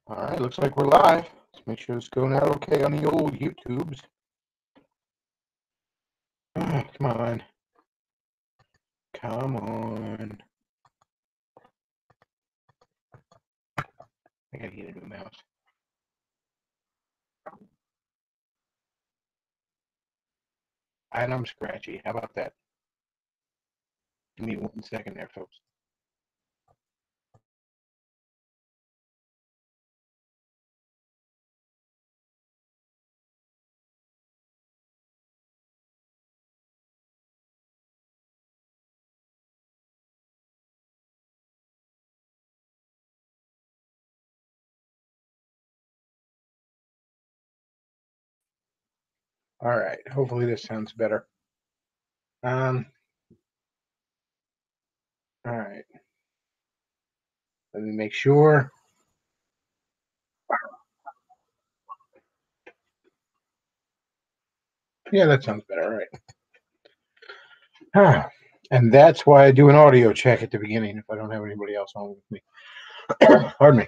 All right, looks like we're live. Let's make sure it's going out okay on the old YouTubes. Come on. Come on. I gotta get a new mouse. And I'm scratchy. How about that? Give me 1 second there, folks. All right. Hopefully this sounds better. All right. Let me make sure. Yeah, that sounds better. All right. And that's why I do an audio check at the beginning if I don't have anybody else on with me. Pardon me.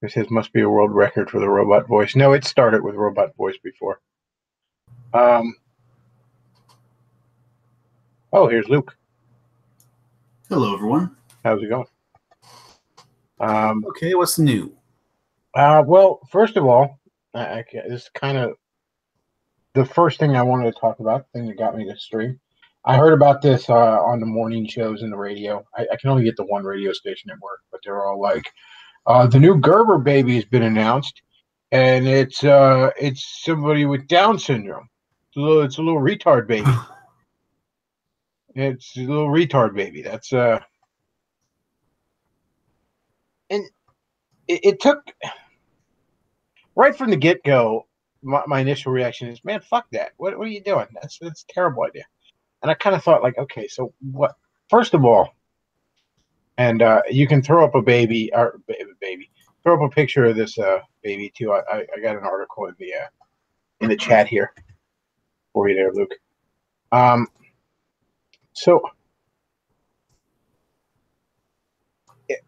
This says must be a world record for the robot voice. No, it started with robot voice before. Oh, here's Luke. Hello, everyone. How's it going? Okay, what's new? Well, first of all, this is kind of the first thing I wanted to talk about, the thing that got me to stream. I heard about this on the morning shows and the radio. I can only get the one radio station at work, but they're all like, the new Gerber baby has been announced, and it's somebody with Down syndrome. It's a little retard baby. It's a little retard baby. That's and it took right from the get go. My initial reaction is, man, fuck that. What are you doing? That's a terrible idea. And I kind of thought, like, okay, so what? First of all, and you can throw up a baby or baby, throw up a picture of this baby too. I got an article in the chat here for you there, Luke. So,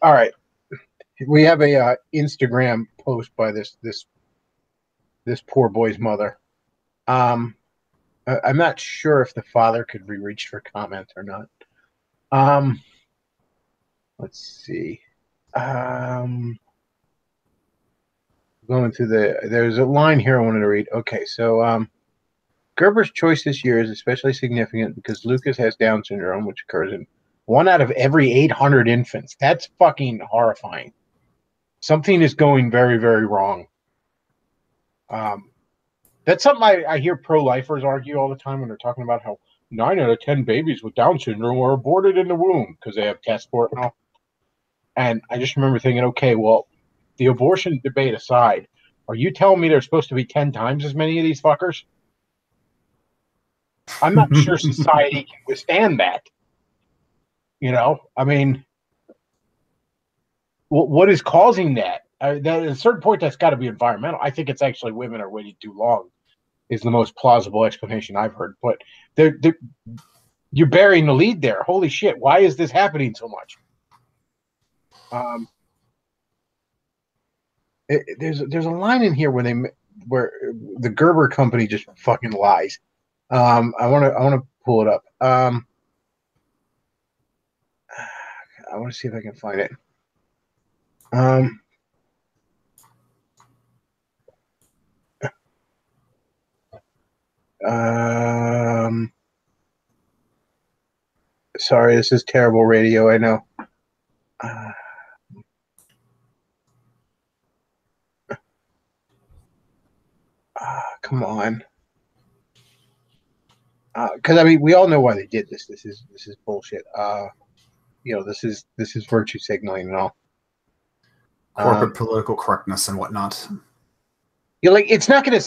all right, we have a Instagram post by this poor boy's mother. I'm not sure if the father could be reached for comment or not. Let's see. Going through there's a line here I wanted to read. Okay, so Gerber's choice this year is especially significant because Lucas has Down syndrome, which occurs in 1 out of every 800 infants. That's fucking horrifying. Something is going very, very wrong. That's something I hear pro-lifers argue all the time when they're talking about how 9 out of 10 babies with Down syndrome were aborted in the womb because they have tests for it and all. And I just remember thinking, okay, well, the abortion debate aside, are you telling me there's supposed to be 10 times as many of these fuckers? I'm not sure society can withstand that. You know, I mean, what is causing that? At a certain point, that's got to be environmental. I think it's actually women are waiting too long is the most plausible explanation I've heard. But you're burying the lead there. Holy shit, why is this happening so much? There's a line in here where the Gerber company just fucking lies. I want to pull it up. I want to see if I can find it. Sorry, this is terrible radio. I know. Come on. Because I mean, we all know why they did this. This is bullshit. You know, this is virtue signaling and all. Corporate political correctness and whatnot. You're like, it's not gonna.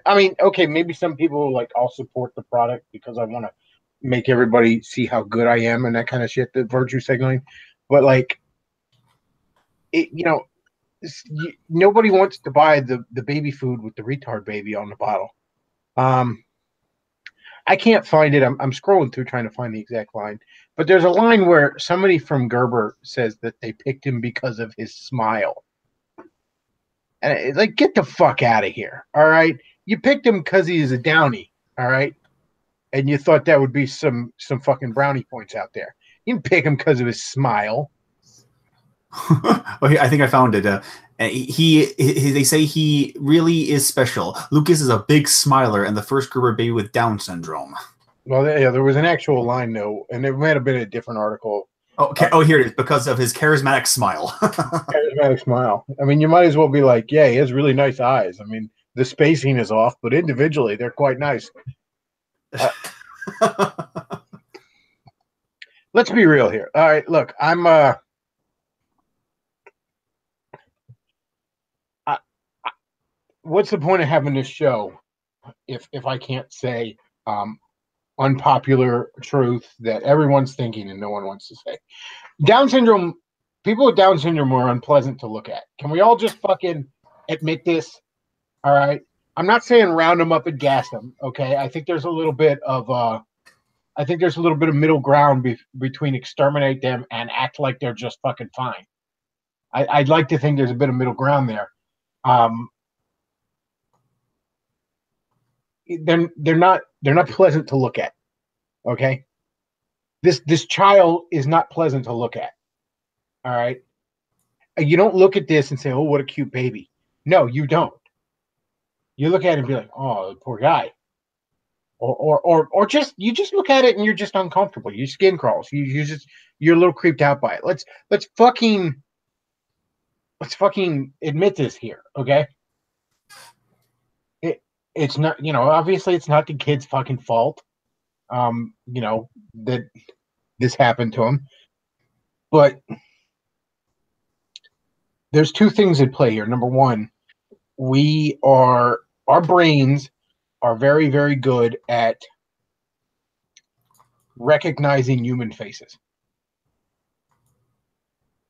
I mean, okay, maybe some people like, I'll support the product because I want to make everybody see how good I am and that kind of shit. The virtue signaling, but like, nobody wants to buy the baby food with the retard baby on the bottle. I can't find it. I'm scrolling through trying to find the exact line, but there's a line where somebody from Gerber says that they picked him because of his smile, and it's like, get the fuck out of here! All right, you picked him because he is a Downy. All right, and you thought that would be some fucking brownie points out there. You didn't pick him because of his smile. I think I found it. They say he really is special. Lucas is a big smiler and the first Gerber baby with Down syndrome. Well, yeah, there was an actual line though, and it might have been a different article. Oh, here it is. Because of his charismatic smile. Charismatic smile. I mean, you might as well be like, yeah, he has really nice eyes. I mean, the spacing is off, but individually, they're quite nice. Let's be real here. All right, look, what's the point of having this show if I can't say unpopular truth that everyone's thinking and no one wants to say? Down syndrome, people with Down syndrome are unpleasant to look at. Can we all just fucking admit this? All right. I'm not saying round them up and gas them. Okay. I think there's a little bit of middle ground between exterminate them and act like they're just fucking fine. I'd like to think there's a bit of middle ground there. They're not pleasant to look at. Okay. This child is not pleasant to look at. All right. You don't look at this and say, "Oh, what a cute baby." No, you don't. You look at it and be like, "Oh, poor guy," or just you just look at it and you're just uncomfortable. Your skin crawls. You're a little creeped out by it. Let's fucking admit this here, okay? It's not, obviously it's not the kid's fucking fault. That this happened to him, but there's two things at play here. Number one, our brains are very, very good at recognizing human faces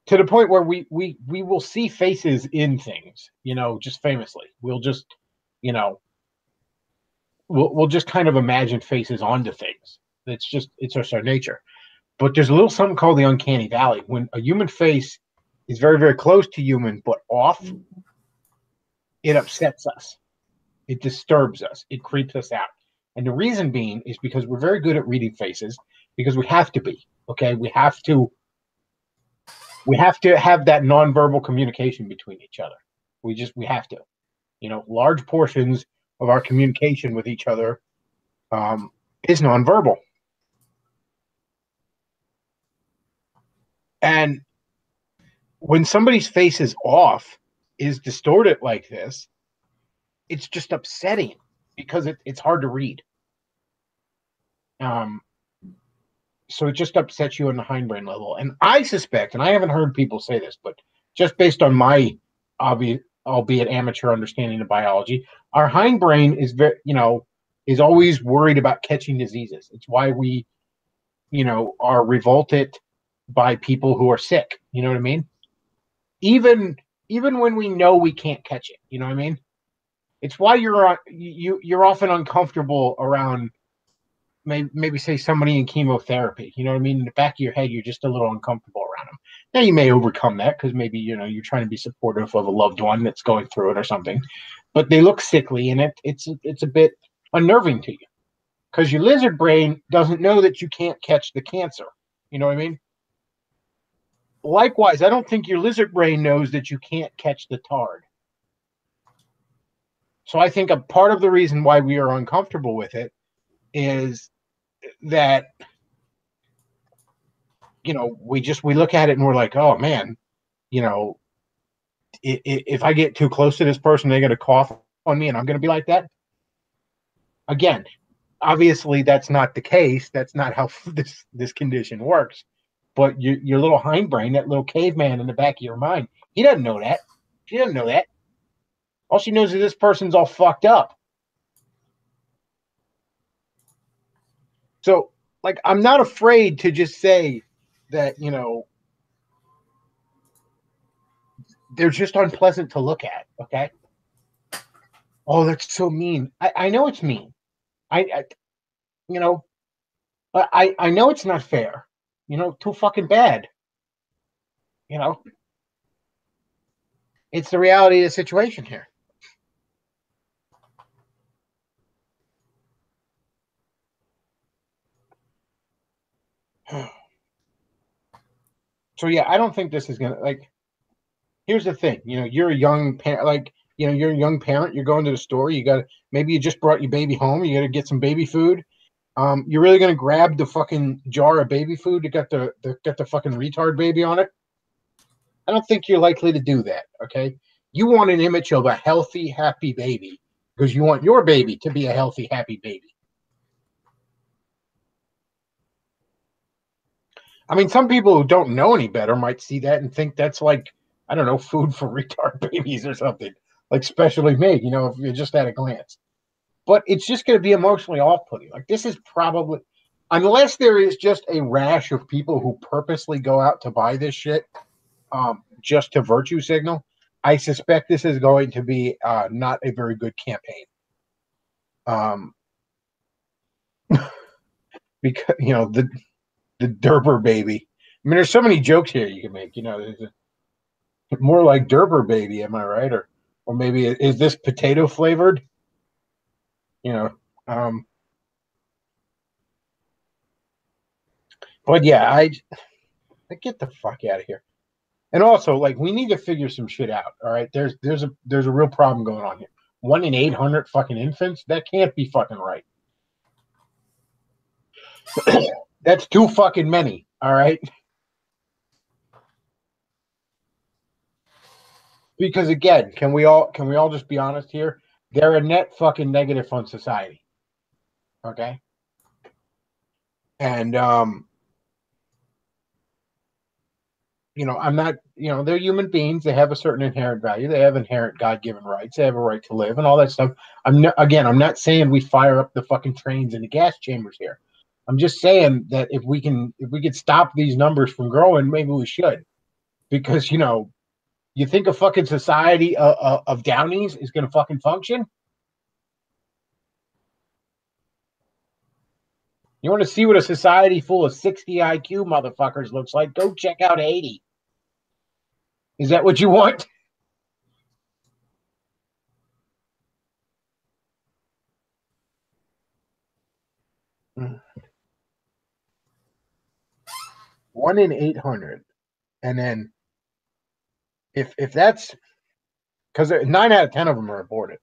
to the point where we will see faces in things, just famously. We'll just, we'll just kind of imagine faces onto things. It's just our nature. But there's a little something called the uncanny valley. When a human face is very, very close to human, but off, it upsets us. It disturbs us. It creeps us out. And the reason being is because we're very good at reading faces, because we have to be. Okay. We have to have that nonverbal communication between each other. We have to. Large portions of our communication with each other is nonverbal. And when somebody's face is off, is distorted like this, it's just upsetting because it's hard to read. So it just upsets you on the hindbrain level. And I suspect, and I haven't heard people say this, but just based on my albeit amateur understanding of biology, our hindbrain is is always worried about catching diseases. It's why we, are revolted by people who are sick. You know what I mean? Even when we know we can't catch it. You know what I mean? It's why you're often uncomfortable around maybe say somebody in chemotherapy. You know what I mean? In the back of your head, you're just a little uncomfortable around them. Now you may overcome that because maybe you're trying to be supportive of a loved one that's going through it or something, but they look sickly and it's a bit unnerving to you because your lizard brain doesn't know that you can't catch the cancer. You know what I mean? Likewise, I don't think your lizard brain knows that you can't catch the tard. So I think a part of the reason why we are uncomfortable with it is that we look at it and we're like, oh man, if I get too close to this person, they're going to cough on me and I'm going to be like that. Again, obviously that's not the case. That's not how this condition works. But your little hindbrain, that little caveman in the back of your mind, he doesn't know that. She doesn't know that. All she knows is this person's all fucked up. So, I'm not afraid to just say that, they're just unpleasant to look at. Okay. Oh, that's so mean. I know it's mean. You know, I know it's not fair. Too fucking bad. You know, it's the reality of the situation here. So yeah, I don't think this is gonna like. Here's the thing, you're a young parent, like you're a young parent. You're going to the store. Maybe you just brought your baby home. You got to get some baby food. You're really gonna grab the fucking jar of baby food that got the fucking retard baby on it? I don't think you're likely to do that. Okay, you want an image of a healthy, happy baby because you want your baby to be a healthy, happy baby. I mean, some people who don't know any better might see that and think that's like, I don't know, food for retard babies or something, like specially made, if you just at a glance. But it's just going to be emotionally off putting. Like, this is probably, unless there is just a rash of people who purposely go out to buy this shit just to virtue signal, I suspect this is going to be not a very good campaign. Um, because, the Derber baby. I mean, there's so many jokes here you can make. There's more like Derber baby, am I right? Or maybe is this potato flavored? You know, um, but yeah, I get the fuck out of here. And also, like, we need to figure some shit out. All right, there's a real problem going on here. 1 in 800 fucking infants. That can't be fucking right. That's too fucking many. All right, because again, can we all just be honest here? They're a net fucking negative on society. Okay, and I'm not, they're human beings. They have a certain inherent value. They have inherent God given rights. They have a right to live and all that stuff. I'm not saying we fire up the fucking trains in the gas chambers here. I'm just saying that if we could stop these numbers from growing, maybe we should. Because, you think a fucking society of Downies is going to fucking function? You want to see what a society full of 60 IQ motherfuckers looks like? Go check out 80. Is that what you want? 1 in 800. And then if that's because 9 out of 10 of them are aborted.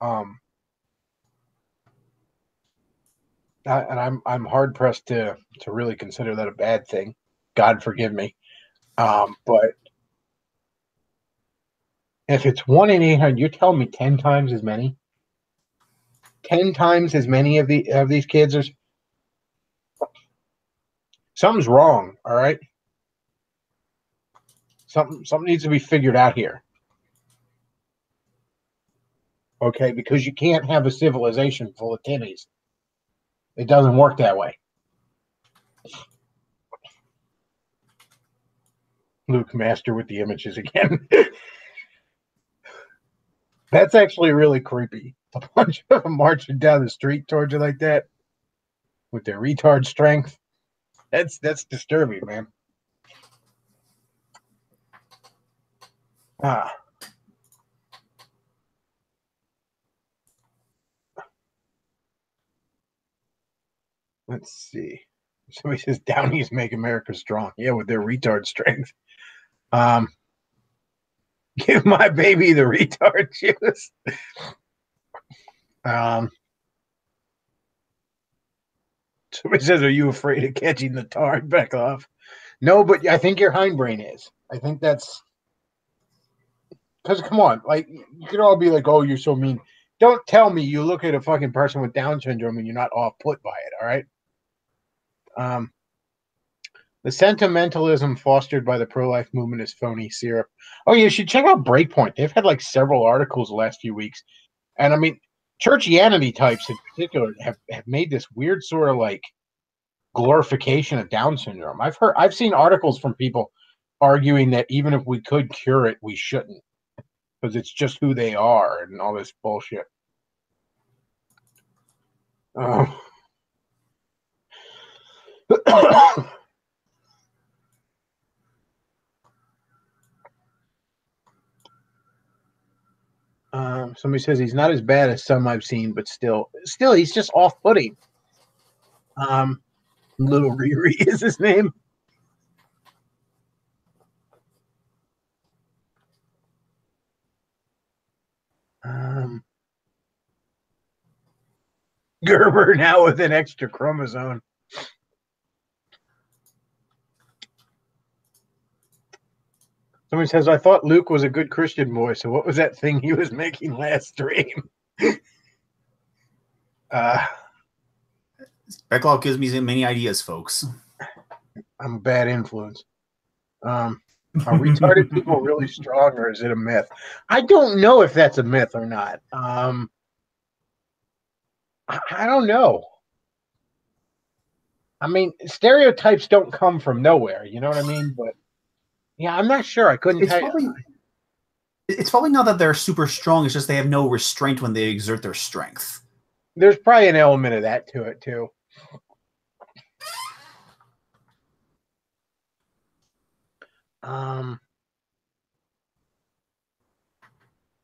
Um, and I'm hard pressed to really consider that a bad thing. God forgive me. But if it's 1 in 800, you're telling me 10 times as many, 10 times as many of these kids are. Something's wrong. All right, something needs to be figured out here. Okay, because you can't have a civilization full of Timmies. It doesn't work that way. Luke Master with the images again. That's actually really creepy. A bunch of them marching down the street towards you like that with their retard strength. That's disturbing, man. Ah, let's see. Somebody says Downies make America strong. Yeah, with their retard strength. Um, give my baby the retard juice. Um, somebody says, "Are you afraid of catching the tar?" Back off. No, but I think your hindbrain is. I think that's because come on, like you could all be like, "Oh, you're so mean." Don't tell me you look at a fucking person with Down syndrome and you're not off put by it. All right. Um, the sentimentalism fostered by the pro-life movement is phony syrup. Oh, you should check out Breakpoint. They've had like several articles the last few weeks, and I mean, churchianity types in particular have made this weird sort of like glorification of Down syndrome. I've seen articles from people arguing that even if we could cure it, we shouldn't because it's just who they are and all this bullshit. Oh. Somebody says he's not as bad as some I've seen, but still, he's just off-putting. Little Riri is his name. Gerber now with an extra chromosome. Somebody says, I thought Luke was a good Christian boy, so what was that thing he was making last stream? Bechtloff gives me many ideas, folks. I'm a bad influence. Are retarded people really strong, or is it a myth? I don't know if that's a myth or not. I don't know. I mean, stereotypes don't come from nowhere. You know what I mean? But yeah, I'm not sure. I couldn't tell you. It's probably not that they're super strong. It's just they have no restraint when they exert their strength. There's probably an element of that to it, too.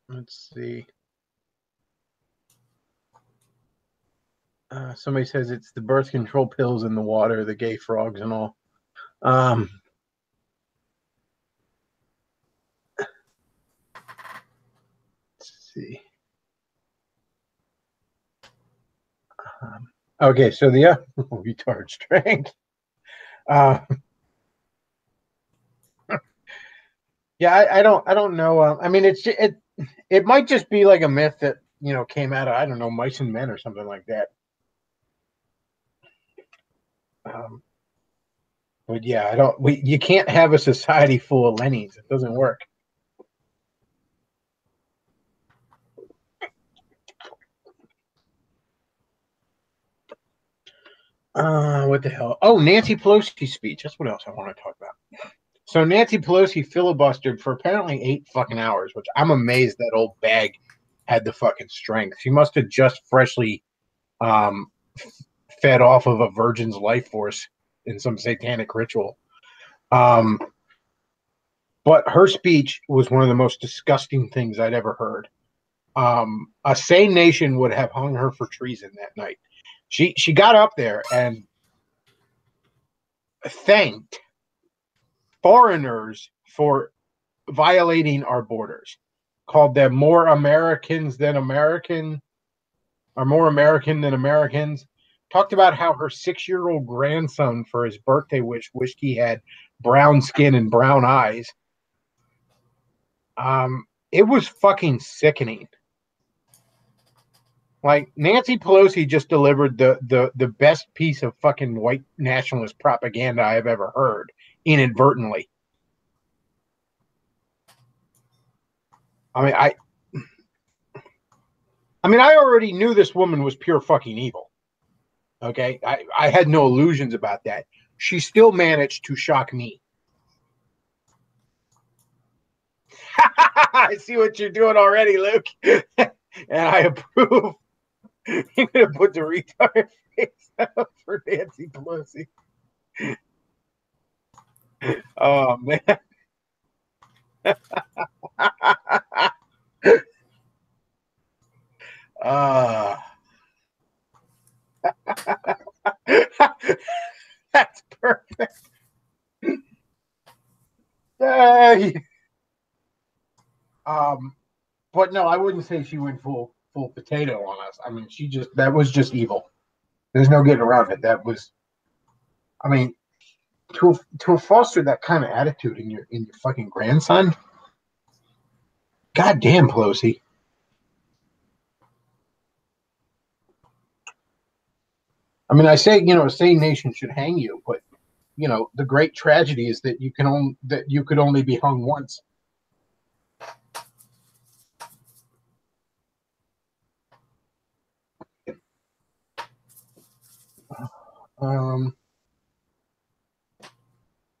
Let's see. Somebody says it's the birth control pills in the water, the gay frogs and all. Let's see. Okay, so the retard strength. Yeah, I don't know. I mean, it might just be like a myth that came out of, I don't know, Mice and Men or something like that. But yeah, you can't have a society full of Lennies. It doesn't work. What the hell? Oh, Nancy Pelosi's speech. That's what else I want to talk about. So Nancy Pelosi filibustered for apparently 8 fucking hours, which I'm amazed that old bag had the fucking strength. She must have just freshly fed off of a virgin's life force in some satanic ritual. But her speech was one of the most disgusting things I'd ever heard. A sane nation would have hung her for treason that night. She got up there and thanked foreigners for violating our borders, called them more Americans than American, or more American than Americans. Talked about how her 6-year-old grandson for his birthday wished he had brown skin and brown eyes. It was fucking sickening. Like, Nancy Pelosi just delivered the best piece of fucking white nationalist propaganda I have ever heard, inadvertently. I already knew this woman was pure fucking evil. Okay? I had no illusions about that. She still managed to shock me. I see what you're doing already, Luke. And I approve. You're going to put the retard face up for Nancy Pelosi. Oh, man. That's perfect. But no, I wouldn't say she went full potato on us. I mean, that was just evil. There's no getting around it. That was, I mean, to foster that kind of attitude in your fucking grandson. God damn, Pelosi. I mean, I say, a sane nation should hang you, but the great tragedy is that you could only be hung once.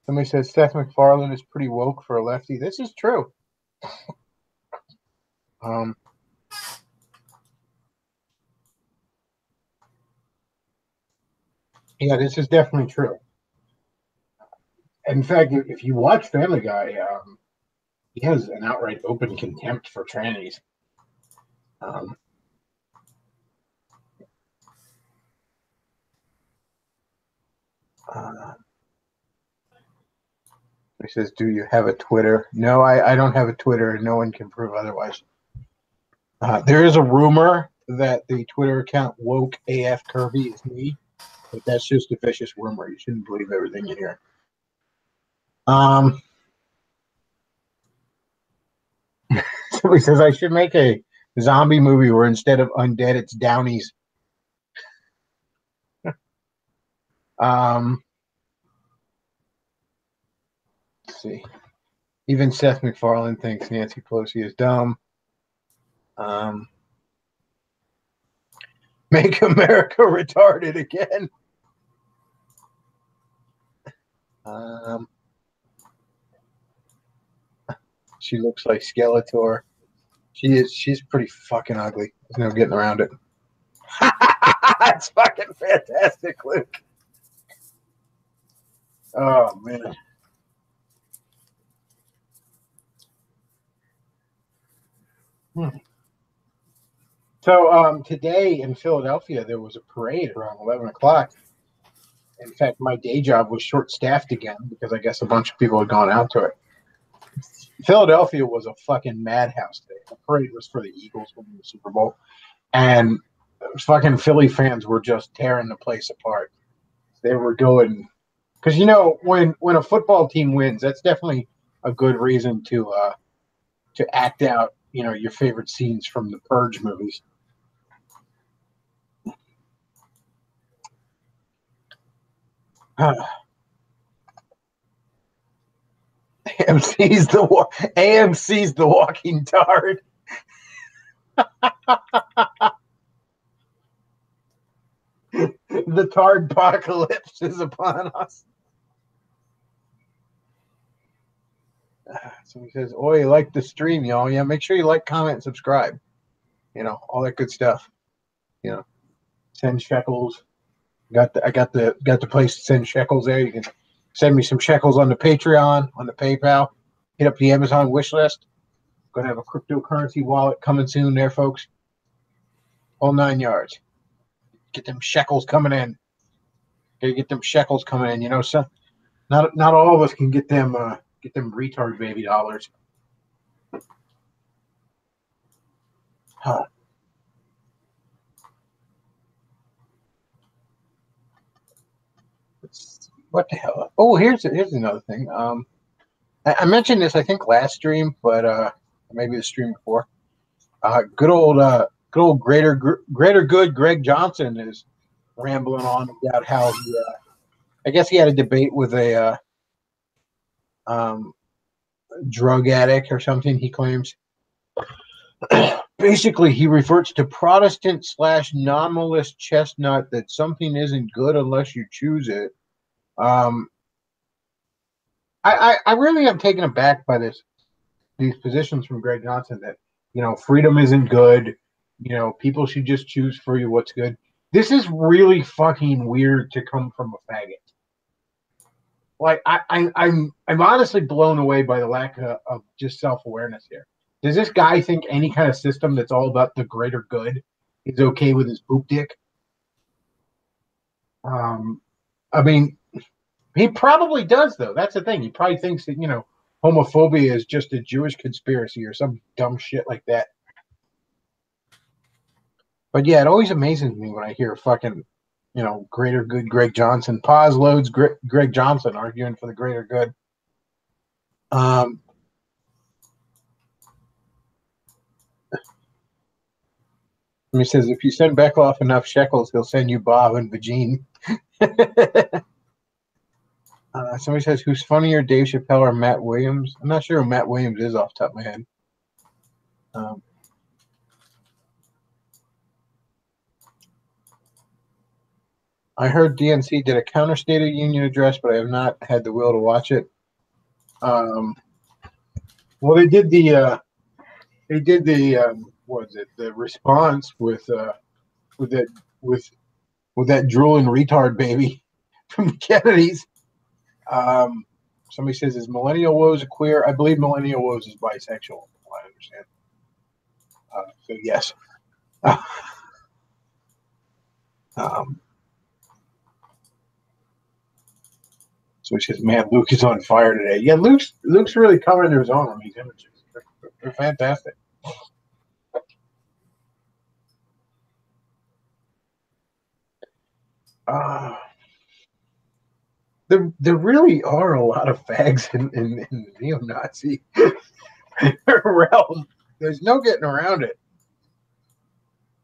Somebody says Seth MacFarlane is pretty woke for a lefty. This is true. Yeah, this is definitely true. In fact, if you watch Family Guy, he has an outright open contempt for trannies. Um, uh, he says, "Do you have a Twitter?" No, I don't have a Twitter, and no one can prove otherwise. There is a rumor that the Twitter account woke AF Kirby is me, but that's just a vicious rumor. You shouldn't believe everything you hear. Somebody says I should make a zombie movie where instead of undead, it's Downies. Um, let's see. Even Seth MacFarlane thinks Nancy Pelosi is dumb. Um, make America retarded again. Um, she looks like Skeletor. She's pretty fucking ugly. There's no getting around it. That's fucking fantastic, Luke. Oh man. So today in Philadelphia there was a parade around 11 o'clock. In fact, my day job was short-staffed again because I guess a bunch of people had gone out to it. Philadelphia was a fucking madhouse today. The parade was for the Eagles winning the Super Bowl, and fucking Philly fans were just tearing the place apart. They were going because when a football team wins, that's definitely a good reason to act out your favorite scenes from the Purge movies. AMC's the Walking Tard. The Tard apocalypse is upon us. So he says, "Oh, you like the stream, y'all? Yeah, make sure you like, comment, and subscribe. All that good stuff. 10 shekels. I got the place to send shekels there. You can send me some shekels on the Patreon, on the PayPal. Hit up the Amazon wish list. Gonna have a cryptocurrency wallet coming soon there, folks. All 9 yards. Get them shekels coming in. Gotta get them shekels coming in. So not all of us can get them retard baby dollars. Huh. What the hell? Oh, here's another thing. I mentioned this I think last stream, but maybe the stream before. Good old greater good Greg Johnson is rambling on about how I guess he had a debate with a drug addict or something. He claims. Basically, he reverts to Protestant / nominalist chestnut that something isn't good unless you choose it. I really am taken aback by these positions from Greg Johnson that freedom isn't good. People should just choose for you what's good. This is really fucking weird to come from a faggot. Like I'm honestly blown away by the lack of just self-awareness here. Does this guy think any kind of system that's all about the greater good is okay with his poop dick? I mean, he probably does, though. That's the thing. He probably thinks that, homophobia is just a Jewish conspiracy or some dumb shit like that. But yeah, it always amazes me when I hear fucking, greater good Greg Johnson. Pause loads Greg Johnson arguing for the greater good. He says, if you send Bechtloff enough shekels, he'll send you Bob and Vagine. Somebody says, who's funnier, Dave Chappelle or Matt Williams? I'm not sure who Matt Williams is off the top of my head. I heard DNC did a counter State of Union address, but I have not had the will to watch it. Well, they did the what was it? The response with that drooling retard baby. from the Kennedys. Somebody says, is Millennial Woes a queer? I believe Millennial Woes is bisexual, I understand. So, yes. So he says, man, Luke is on fire today. Yeah, Luke's really coming into his own on these images. They're fantastic. There really are a lot of fags in the neo-Nazi realm. There's no getting around it.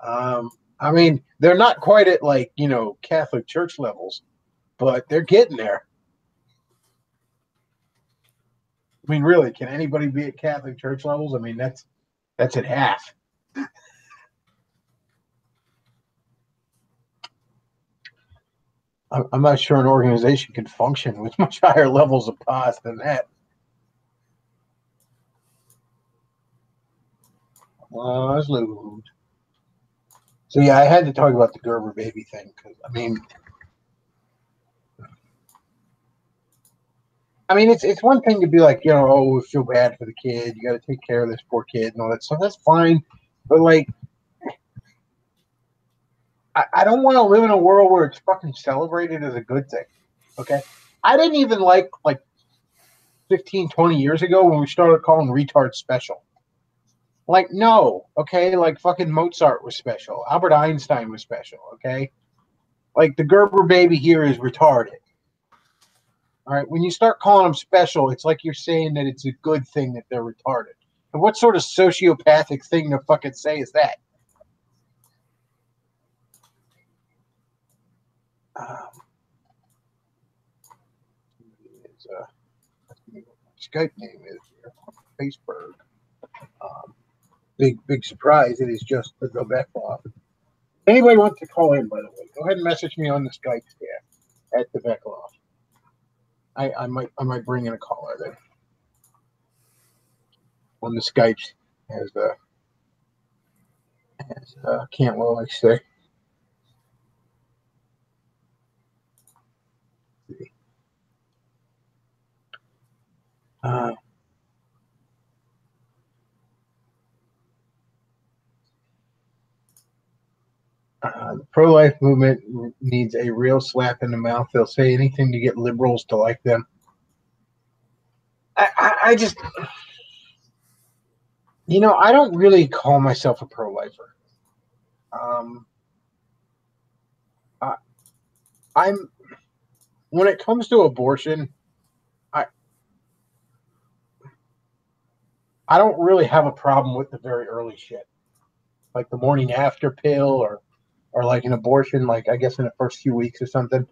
I mean, they're not quite at like, Catholic Church levels, but they're getting there. I mean, really, can anybody be at Catholic Church levels? I mean, that's at half. I'm not sure an organization can function with much higher levels of pos than that. So yeah, I had to talk about the Gerber baby thing because I mean, it's one thing to be like, oh, we feel bad for the kid. You got to take care of this poor kid and all that stuff. That's fine, but like, I don't want to live in a world where it's fucking celebrated as a good thing. Okay, I didn't even like 15, 20 years ago when we started calling retards special. Like, no, okay, like fucking Mozart was special. Albert Einstein was special, okay? Like the Gerber baby here is retarded. All right, when you start calling them special, it's like you're saying that it's a good thing that they're retarded. And what sort of sociopathic thing to fucking say is that? Skype name is here. Facebook. Big surprise. It is just the Bechtloff. Anybody wants to call in, by the way, go ahead and message me on the Skype staff at the Bechtloff. I might bring in a caller then. On the Skypes, as Cantwell likes to say. The pro-life movement needs a real slap in the mouth. They'll say anything to get liberals to like them. I just, I don't really call myself a pro-lifer. I'm when it comes to abortion, I don't really have a problem with the very early shit, like the morning after pill or like an abortion, like I guess in the first few weeks or something.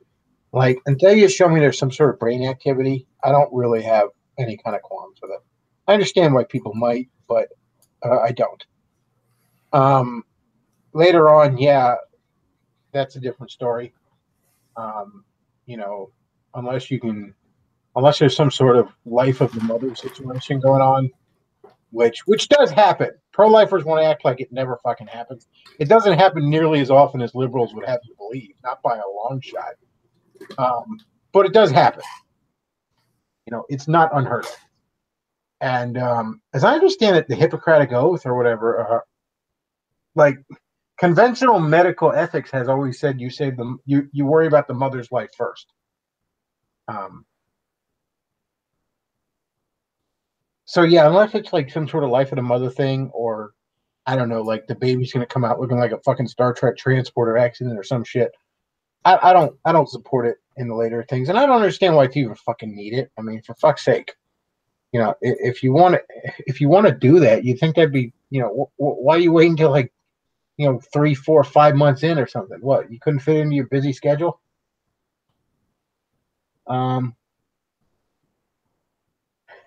Like until you show me there's some sort of brain activity, I don't really have any kind of qualms with it. I understand why people might, but I don't. Later on, yeah, that's a different story. Unless there's some sort of life of the mother situation going on, which does happen. Pro-lifers want to act like it never fucking happens. It doesn't happen nearly as often as liberals would have you believe, not by a long shot. But it does happen. It's not unheard of. And as I understand it, the Hippocratic Oath or whatever, like conventional medical ethics has always said you save them. You worry about the mother's life first. So yeah, unless it's like some sort of life of the mother thing, or I don't know, like the baby's gonna come out looking like a fucking Star Trek transporter accident or some shit. I don't support it in the later things, and I don't understand why you even fucking need it. I mean, for fuck's sake, if you want to do that, you think that'd be, why are you waiting until like, 3, 4, 5 months in or something? What, you couldn't fit into your busy schedule?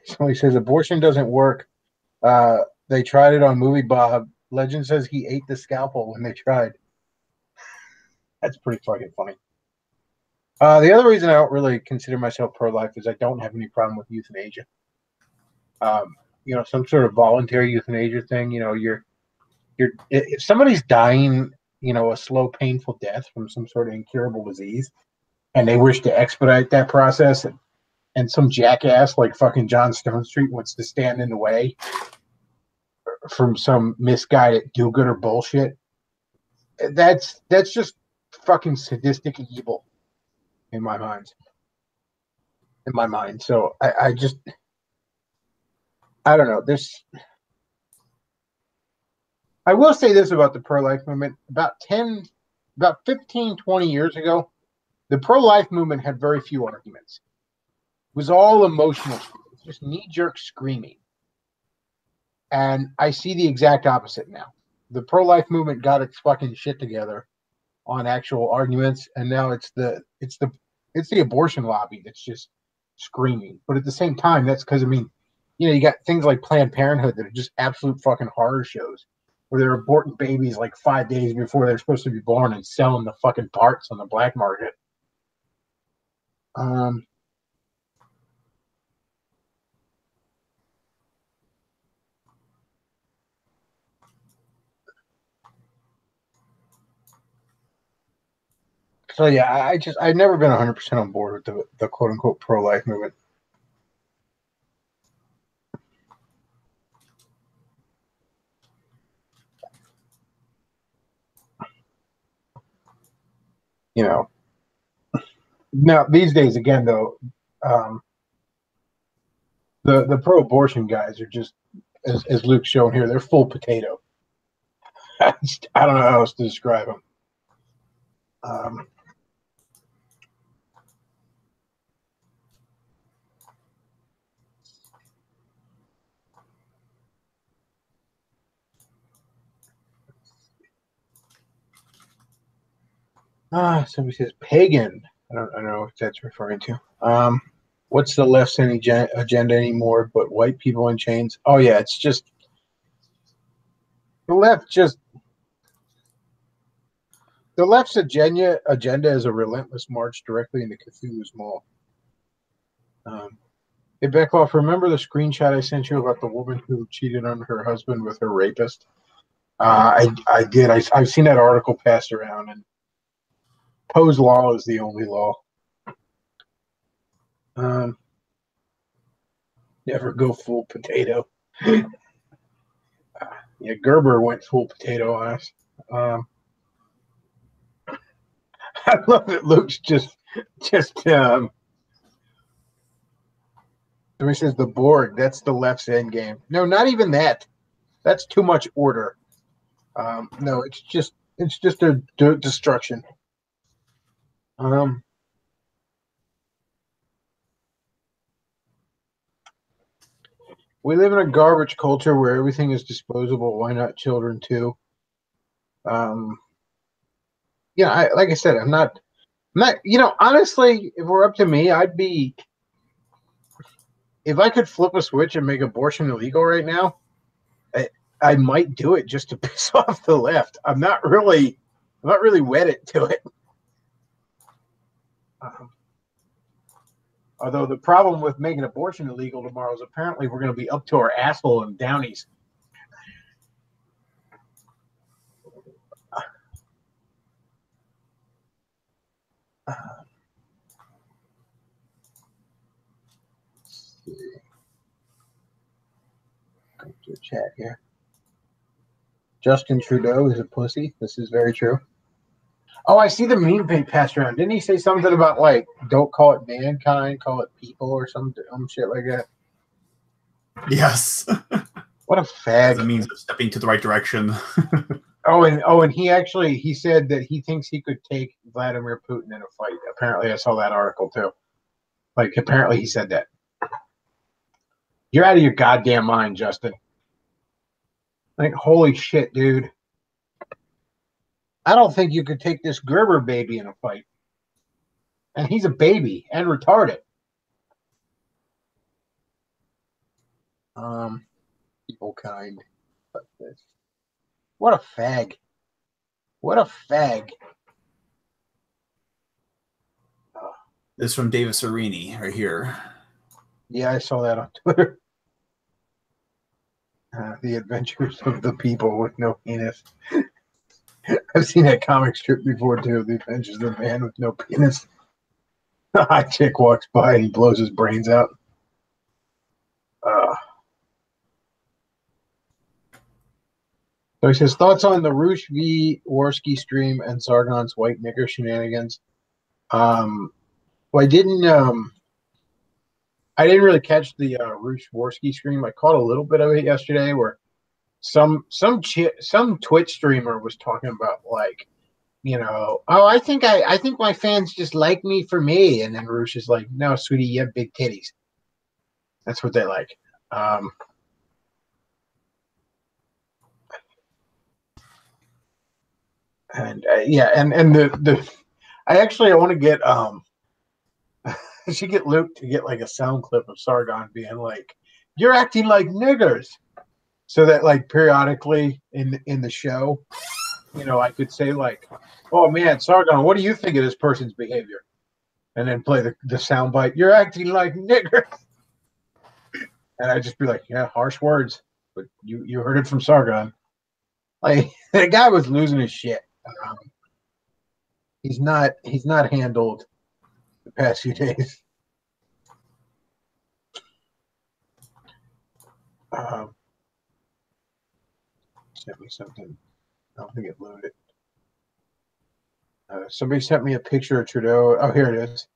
Somebody says abortion doesn't work. They tried it on Movie Bob. Legend says he ate the scalpel when they tried. That's pretty fucking funny. The other reason I don't really consider myself pro-life is I don't have any problem with euthanasia. Some sort of voluntary euthanasia thing. If somebody's dying, a slow, painful death from some sort of incurable disease, and they wish to expedite that process, and some jackass like fucking John Stone Street wants to stand in the way from some misguided do-gooder bullshit. That's just fucking sadistic evil in my mind. In my mind. So I just I don't know. I will say this about the pro-life movement. About 15, 20 years ago, the pro-life movement had very few arguments. It was all emotional. It was just knee-jerk screaming. And I see the exact opposite now. The pro-life movement got its fucking shit together on actual arguments, and now it's the abortion lobby that's just screaming. But at the same time, that's because you got things like Planned Parenthood that are just absolute fucking horror shows where they're aborting babies like 5 days before they're supposed to be born and selling the fucking parts on the black market. So yeah, I've never been 100% on board with the quote unquote pro life movement. Now these days again though, the pro abortion guys are just as Luke's shown here, they're full potato. I don't know how else to describe them. Somebody says pagan. I don't know what that's referring to. What's the left's agenda anymore but white people in chains? Oh yeah, it's just the left's agenda is a relentless march directly into Cthulhu's Maw. Hey Bechtloff, remember the screenshot I sent you about the woman who cheated on her husband with her rapist? I did. I've seen that article passed around, and Poe's law is the only law. Never go full potato. Yeah, Gerber went full potato on us. I love that Luke's just somebody says the Borg, that's the left's end game. No, not even that. That's too much order. No, it's just a destruction. We live in a garbage culture where everything is disposable. Why not children too? Like I said, I'm not. Honestly, if we're up to me, if I could flip a switch and make abortion illegal right now, I might do it just to piss off the left. I'm not really wedded to it. Although the problem with making abortion illegal tomorrow is apparently we're going to be up to our asshole in Downies. Go to chat here. Justin Trudeau is a pussy. This is very true. Oh, I see the meme being passed around. Didn't he say something about like, don't call it mankind, call it people or some shit like that? Yes. What a fag. That means stepping to the right direction. and he said that he thinks he could take Vladimir Putin in a fight. Apparently, I saw that article too. Like, apparently he said that. You're out of your goddamn mind, Justin. Like, holy shit, dude. I don't think you could take this Gerber baby in a fight. And he's a baby and retarded. People kind. What a fag. What a fag. This is from Davis Arini right here. Yeah, I saw that on Twitter. The Adventures of the People with No Penis. I've seen that comic strip before too. The Adventures of the Man with No Penis. A hot chick walks by and he blows his brains out. Uh, so he says thoughts on the Roosh v. Worski stream and Sargon's white nigger shenanigans. Well, I didn't really catch the Roosh Worski stream. I caught a little bit of it yesterday, where some Twitch streamer was talking about like, oh, I think my fans just like me for me, and then Roosh is like, no, sweetie, you have big titties. That's what they like. And yeah, and I want to get I should get Luke to get like a sound clip of Sargon being like, "You're acting like niggers," so that like periodically in the show, I could say like, "Oh man, Sargon, what do you think of this person's behavior?" And then play the sound bite. You're acting like niggers, and I'd just be like, "Yeah, harsh words, but you heard it from Sargon." Like the guy was losing his shit. He's not handled the past few days. Um, Sent me something. I don't think it loaded. Somebody sent me a picture of Trudeau. Oh, here it is.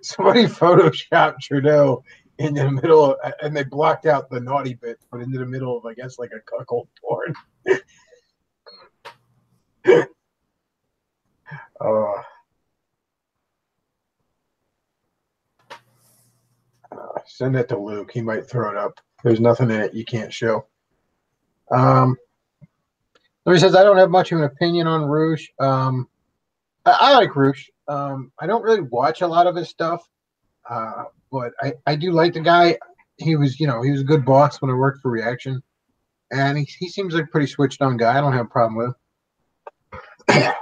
Somebody photoshopped Trudeau in the middle of, and they blocked out the naughty bits, but into the middle of, I guess, like a cuckold porn. Send it to Luke. He might throw it up. There's nothing in it you can't show. He says, I don't have much of an opinion on Roosh. I like Roosh. I don't really watch a lot of his stuff, but I do like the guy. He was a good boss when I worked for Reaction, and he seems like a pretty switched on guy. I don't have a problem with him.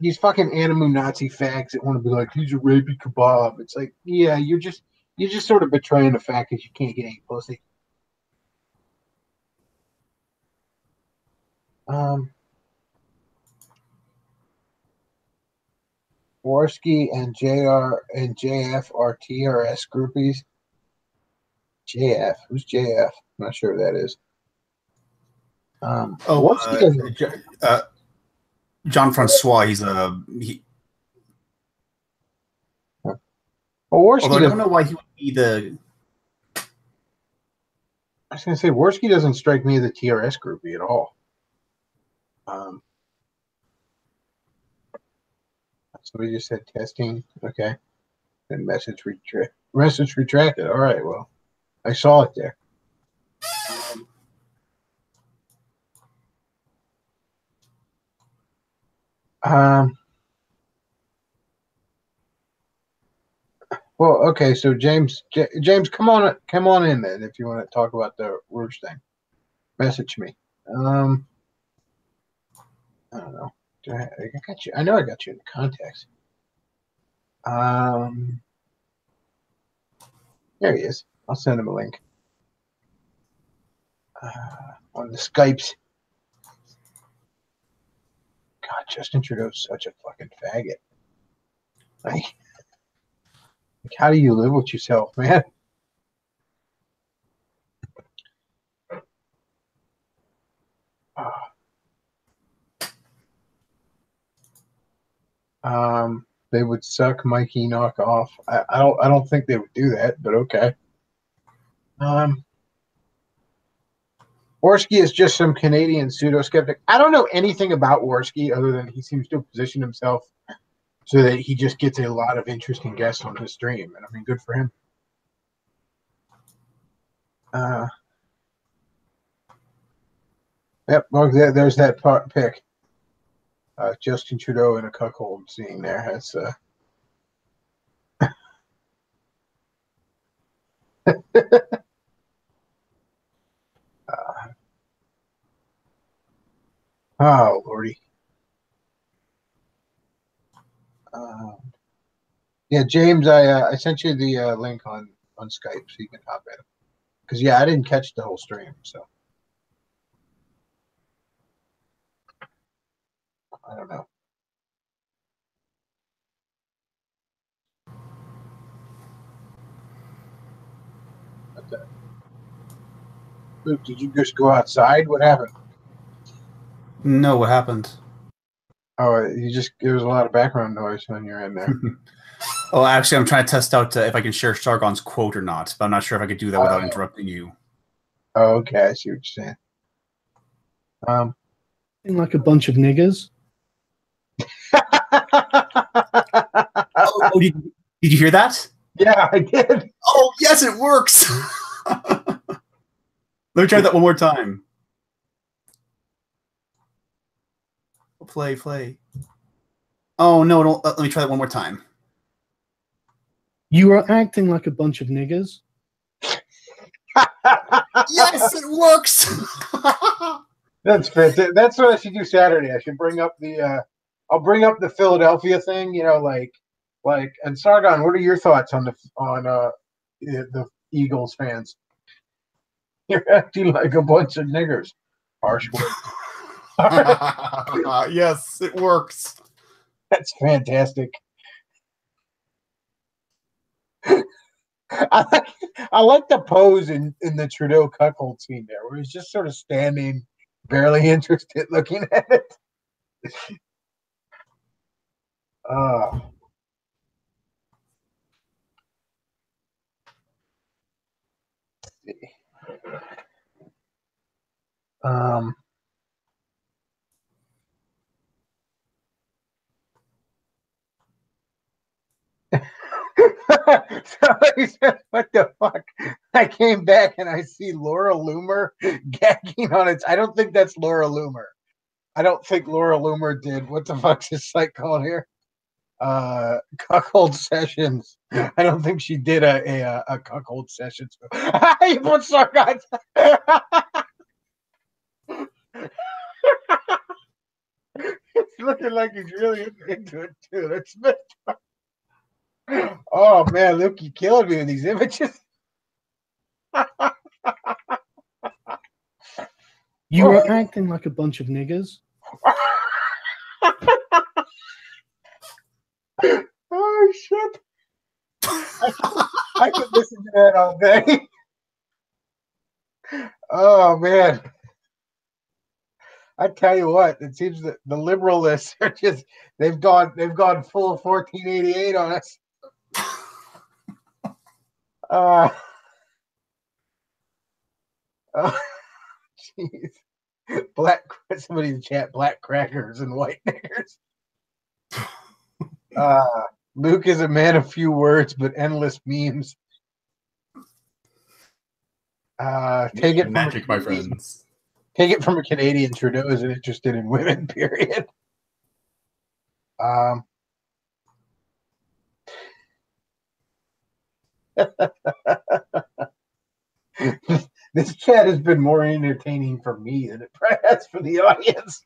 These fucking animu Nazi fags that want to be like, he's a rapey kebab. It's like, yeah, you're just sort of betraying the fact that you can't get any pussy. Worski and JR and JF are TRS groupies. JF, who's JF? I'm not sure who that is. John Francois. He's although I don't know why he would be the. I was going to say Worski doesn't strike me as a TRS groupie at all. Somebody just said testing. Okay, and message retracted. All right, well, I saw it there. Well, okay, so James, come on in then if you want to talk about the Roosh thing. Message me. I don't know. I got you. I know I got you in the contacts. There he is. I'll send him a link. On the Skypes. God, Justin Trudeau's such a fucking faggot. Like how do you live with yourself, man? They would suck Mikey knock off. I don't think they would do that, but okay. Worski is just some Canadian pseudo skeptic. I don't know anything about Worski other than he seems to position himself so that he just gets a lot of interesting guests on his stream, and I mean, good for him. Yep, well, there's that pic. Justin Trudeau in a cuckold scene there. That's oh lordy. Yeah, James, I sent you the link on Skype so you can hop in. Because I didn't catch the whole stream, so. I don't know. Luke, did you just go outside? What happened? No, what happened? Oh, there was a lot of background noise on your end there. Oh, actually, I'm trying to test out if I can share Sargon's quote or not, but I'm not sure if I could do that without interrupting you. Oh, okay, I see what you're saying. Like a bunch of niggers. Oh, did you hear that? Yeah, I did. Oh, yes, it works. Let me try that one more time. Play. Oh, no, don't, let me try that one more time. You are acting like a bunch of niggers. Yes, it works. That's fantastic. That's what I should do Saturday. I should bring up I'll bring up the Philadelphia thing. And Sargon, what are your thoughts on the Eagles fans? You're acting like a bunch of niggers. Harsh word. Yes, it works. That's fantastic. I like the pose in the Trudeau cuckold scene there, where he's just sort of standing, barely interested, looking at it. Uh, um, Somebody said, "What the fuck?" I came back and I see Laura Loomer gagging on it. I don't think that's Laura Loomer. I don't think Laura Loomer did. What the fuck's this site called here? Cuckold Sessions. I don't think she did a Cuckold Sessions. You put Sargon. It's looking like he's really into it too. That's oh man, Luke, you killing me with these images. You are acting like a bunch of niggers. Oh shit! I could listen to that all day. Oh man! I tell you what, it seems that the liberalists are they've gone full 1488 on us. Jeez. Somebody in the chat, black crackers and white niggers. Luke is a man of few words but endless memes. Take it magic, my friends. Take it from a Canadian. Trudeau isn't interested in women. Period. This chat has been more entertaining for me than it has for the audience.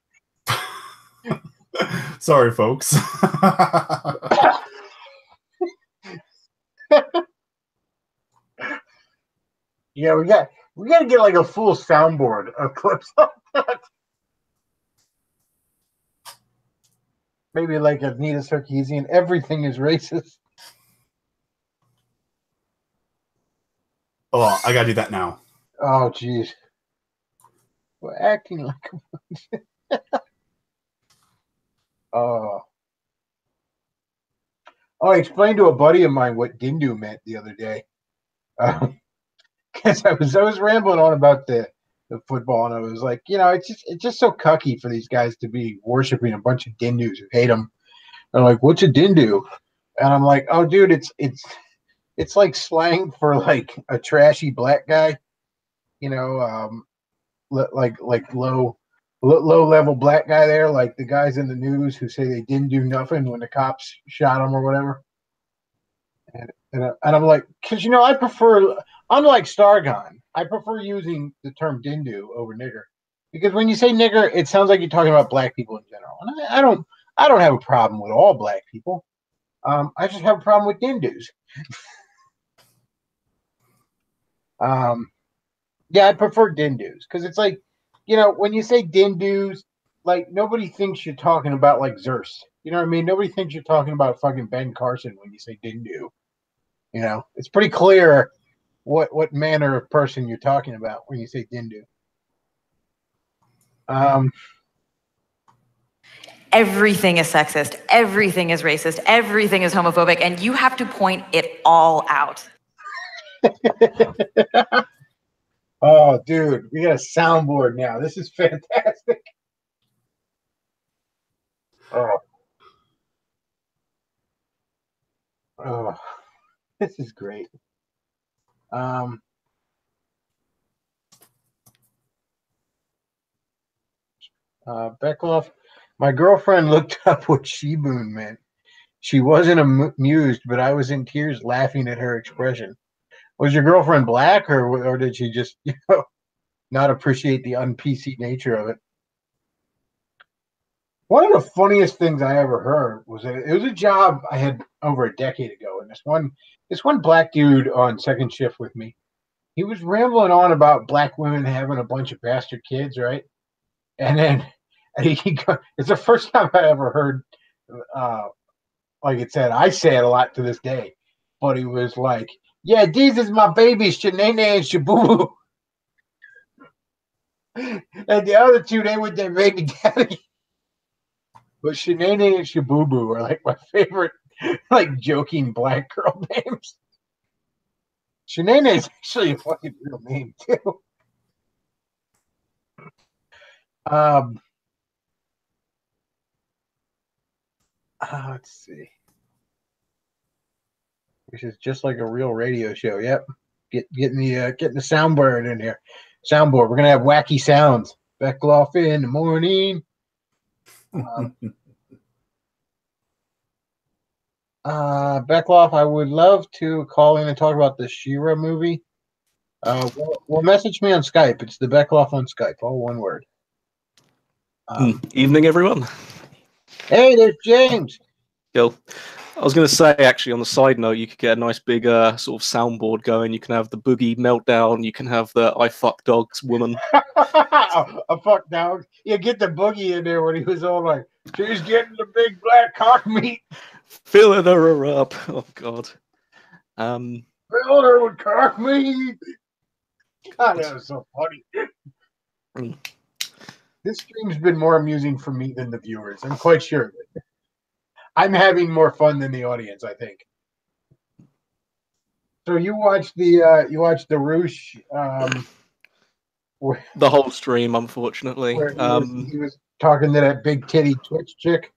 Sorry, folks. Yeah, we got to get like a full soundboard of clips like that. Maybe like Anita Sarkeesian. Everything is racist. Oh, I gotta do that now. Oh, geez. We're acting like a oh. I explained to a buddy of mine what Dindu meant the other day. Because I was rambling on about the football, and I was like, it's just so cucky for these guys to be worshiping a bunch of Dindus who hate them. They're like, "What's a Dindu?" And I'm like, "Oh, dude, it's like slang for like a trashy black guy, like low level black guy there, like the guys in the news who say they didn't do nothing when the cops shot them or whatever." And I'm like, because I prefer, unlike Stargon, I prefer using the term Dindu over nigger, because when you say nigger, it sounds like you're talking about black people in general, and I don't have a problem with all black people. I just have a problem with Dindus. Yeah, I prefer Dindus because it's like, when you say Dindus, like nobody thinks you're talking about like Zerst. You know what I mean? Nobody thinks you're talking about fucking Ben Carson when you say Dindu. You know, it's pretty clear what manner of person you're talking about when you say Dindu. Everything is sexist. Everything is racist. Everything is homophobic, and you have to point it all out. Oh, dude, we got a soundboard now. This is fantastic. Oh, this is great. Bechtloff, my girlfriend looked up what Shibun meant. She wasn't amused, but I was in tears laughing at her expression. Was your girlfriend black, or did she just not appreciate the un-PC nature of it? One of the funniest things I ever heard was that it was a job I had over a decade ago, and this one black dude on second shift with me, he was rambling on about black women having a bunch of bastard kids, right? And then it's the first time I ever heard, like it said, I say it a lot to this day, but he was like, "Yeah, these is my babies, Shanae and Shabubu," and the other two they with their baby daddy. But Shanae and Shabubu are like my favorite, like joking black girl names. Shanae is actually a fucking real name too. Let's see. Which is just like a real radio show. Yep. Getting the soundboard in here. Soundboard. We're gonna have wacky sounds. Bechtloff in the morning. Bechtloff, I would love to call in and talk about the She-Ra movie. Well, message me on Skype. It's the Bechtloff on Skype, all one word. Evening, everyone. Hey, there's James. Yo, I was going to say, actually, on the side note, you could get a nice big sort of soundboard going. You can have the boogie meltdown. You can have the I fuck dogs woman. A fuck dog. Yeah, get the boogie in there when he was all like, she's getting the big black cock meat. Filling her up. Oh, God. Filling her with cock meat. God, that was so funny. This stream's been more amusing for me than the viewers. I'm quite sure. I'm having more fun than the audience, I think. So you watched the Roosh, the whole stream, unfortunately. Where he was talking to that big titty Twitch chick.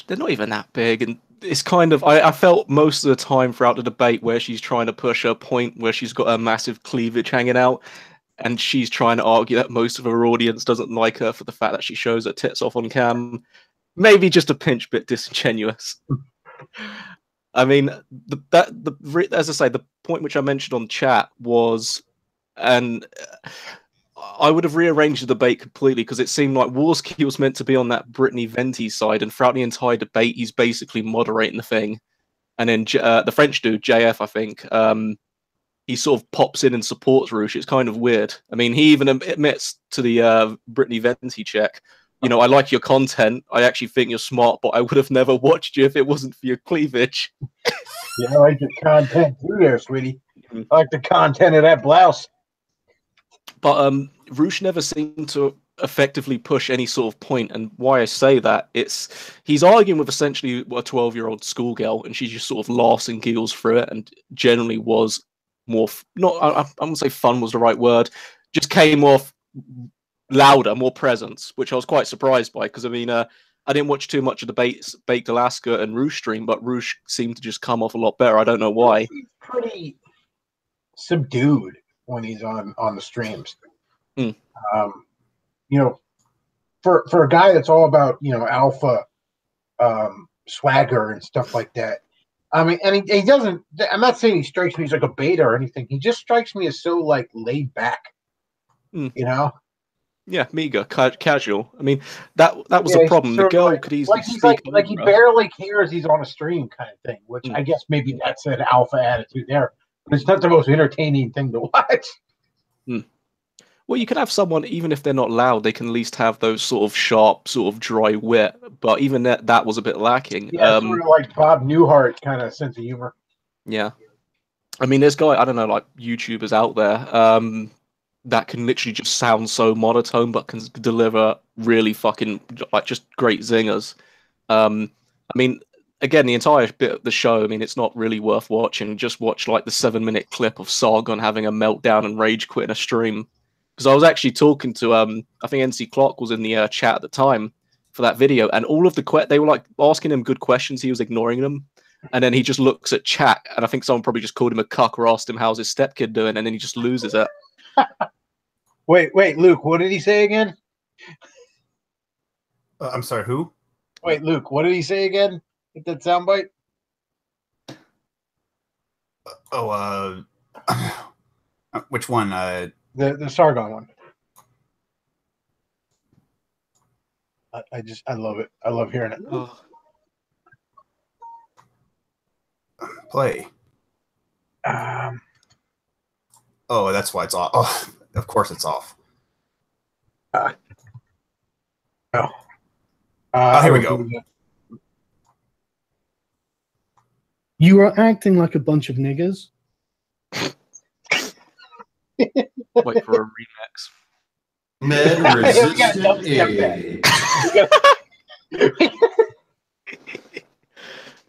They're not even that big, and it's kind of I felt most of the time throughout the debate where she's trying to push her point where she's got a massive cleavage hanging out, and she's trying to argue that most of her audience doesn't like her for the fact that she shows her tits off on cam. Maybe just a pinch bit disingenuous. I mean, as I say, the point which I mentioned on chat was, and I would have rearranged the debate completely because it seemed like Warski was meant to be on that Brittany Venti side, and throughout the entire debate, he's basically moderating the thing. And then the French dude, JF, I think, he sort of pops in and supports Roosh. It's kind of weird. I mean, he even admits to the Brittany Venti check, you know, I like your content. I actually think you're smart, but I would have never watched you if it wasn't for your cleavage. Yeah, I like your content too there, sweetie. I like the content of that blouse. But Roosh never seemed to effectively push any sort of point, and why I say that, he's arguing with essentially a 12-year-old schoolgirl, and she just sort of laughs and giggles through it, and generally was more, I wouldn't say fun was the right word, just came off louder, more presence, which I was quite surprised by, because I mean, I didn't watch too much of the Baked Alaska and Roosh stream, but Roosh seemed to just come off a lot better. I don't know why. He's pretty subdued when he's on the streams. You know, for a guy that's all about, you know, alpha swagger and stuff like that. I mean, and he doesn't, I'm not saying he strikes me as like a beta or anything. He just strikes me as so like laid back, you know? Yeah, meager, casual. I mean, that was the problem. The girl could easily speak. Like he barely cares he's on a stream kind of thing, which I guess maybe that's an alpha attitude there. But it's not the most entertaining thing to watch. Well, you can have someone, even if they're not loud, they can at least have those sort of sharp, sort of dry wit. But even that was a bit lacking. Yeah, sort of like Bob Newhart kind of sense of humor. Yeah. I mean, there's I don't know, like YouTubers out there that can literally just sound so monotone, but can deliver really fucking, like, just great zingers. I mean, again, the entire bit of the show, I mean, it's not really worth watching. Just watch, like, the 7-minute clip of Sargon having a meltdown and rage quitting a stream. Because I was actually talking to, I think NC Clark was in the chat at the time for that video, and all of they were, like, asking him good questions. He was ignoring them. And then he just looks at chat, and I think someone probably just called him a cuck or asked him how's his stepkid doing, and then he just loses it. Wait, Luke, what did he say again? I'm sorry, who? Wait, Luke, what did he say again? With that soundbite? Which one? The Sargon one. I love it. I love hearing it. Oh. Play. Oh, that's why it's off. Oh, of course it's off. Here we go. You are acting like a bunch of niggers. Wait for a remix. Med resistant aid.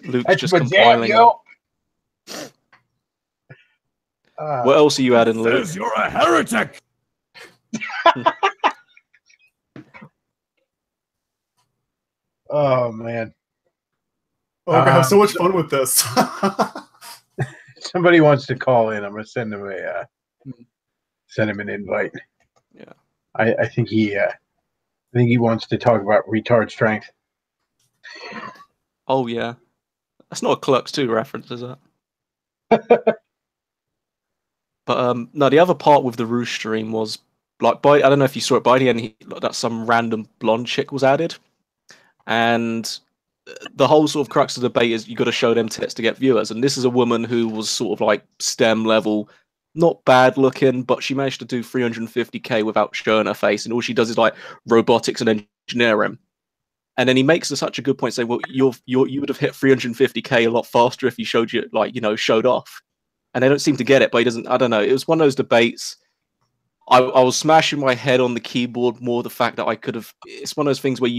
Luke's That's just my jam, compiling. yo. What else are you adding, Luke? Says you're a heretic. Oh man. Oh, we're gonna have so much fun with this. Somebody wants to call in. I'm gonna send him an invite. Yeah. I think he wants to talk about retard strength. Oh yeah, that's not a Clerks 2 reference, is it? But no, the other part with the Roost stream was, like, I don't know if you saw it, by the end, that some random blonde chick was added, and the whole sort of crux of the debate is you got to show them tits to get viewers, and this is a woman who was sort of like STEM level, not bad looking, but she managed to do 350k without showing her face, and all she does is like robotics and engineering. And then he makes such a good point, saying, "Well, you would have hit 350k a lot faster if you showed showed off." And they don't seem to get it, but he doesn't. I don't know. It was one of those debates. I was smashing my head on the keyboard more the fact that I could have. It's one of those things where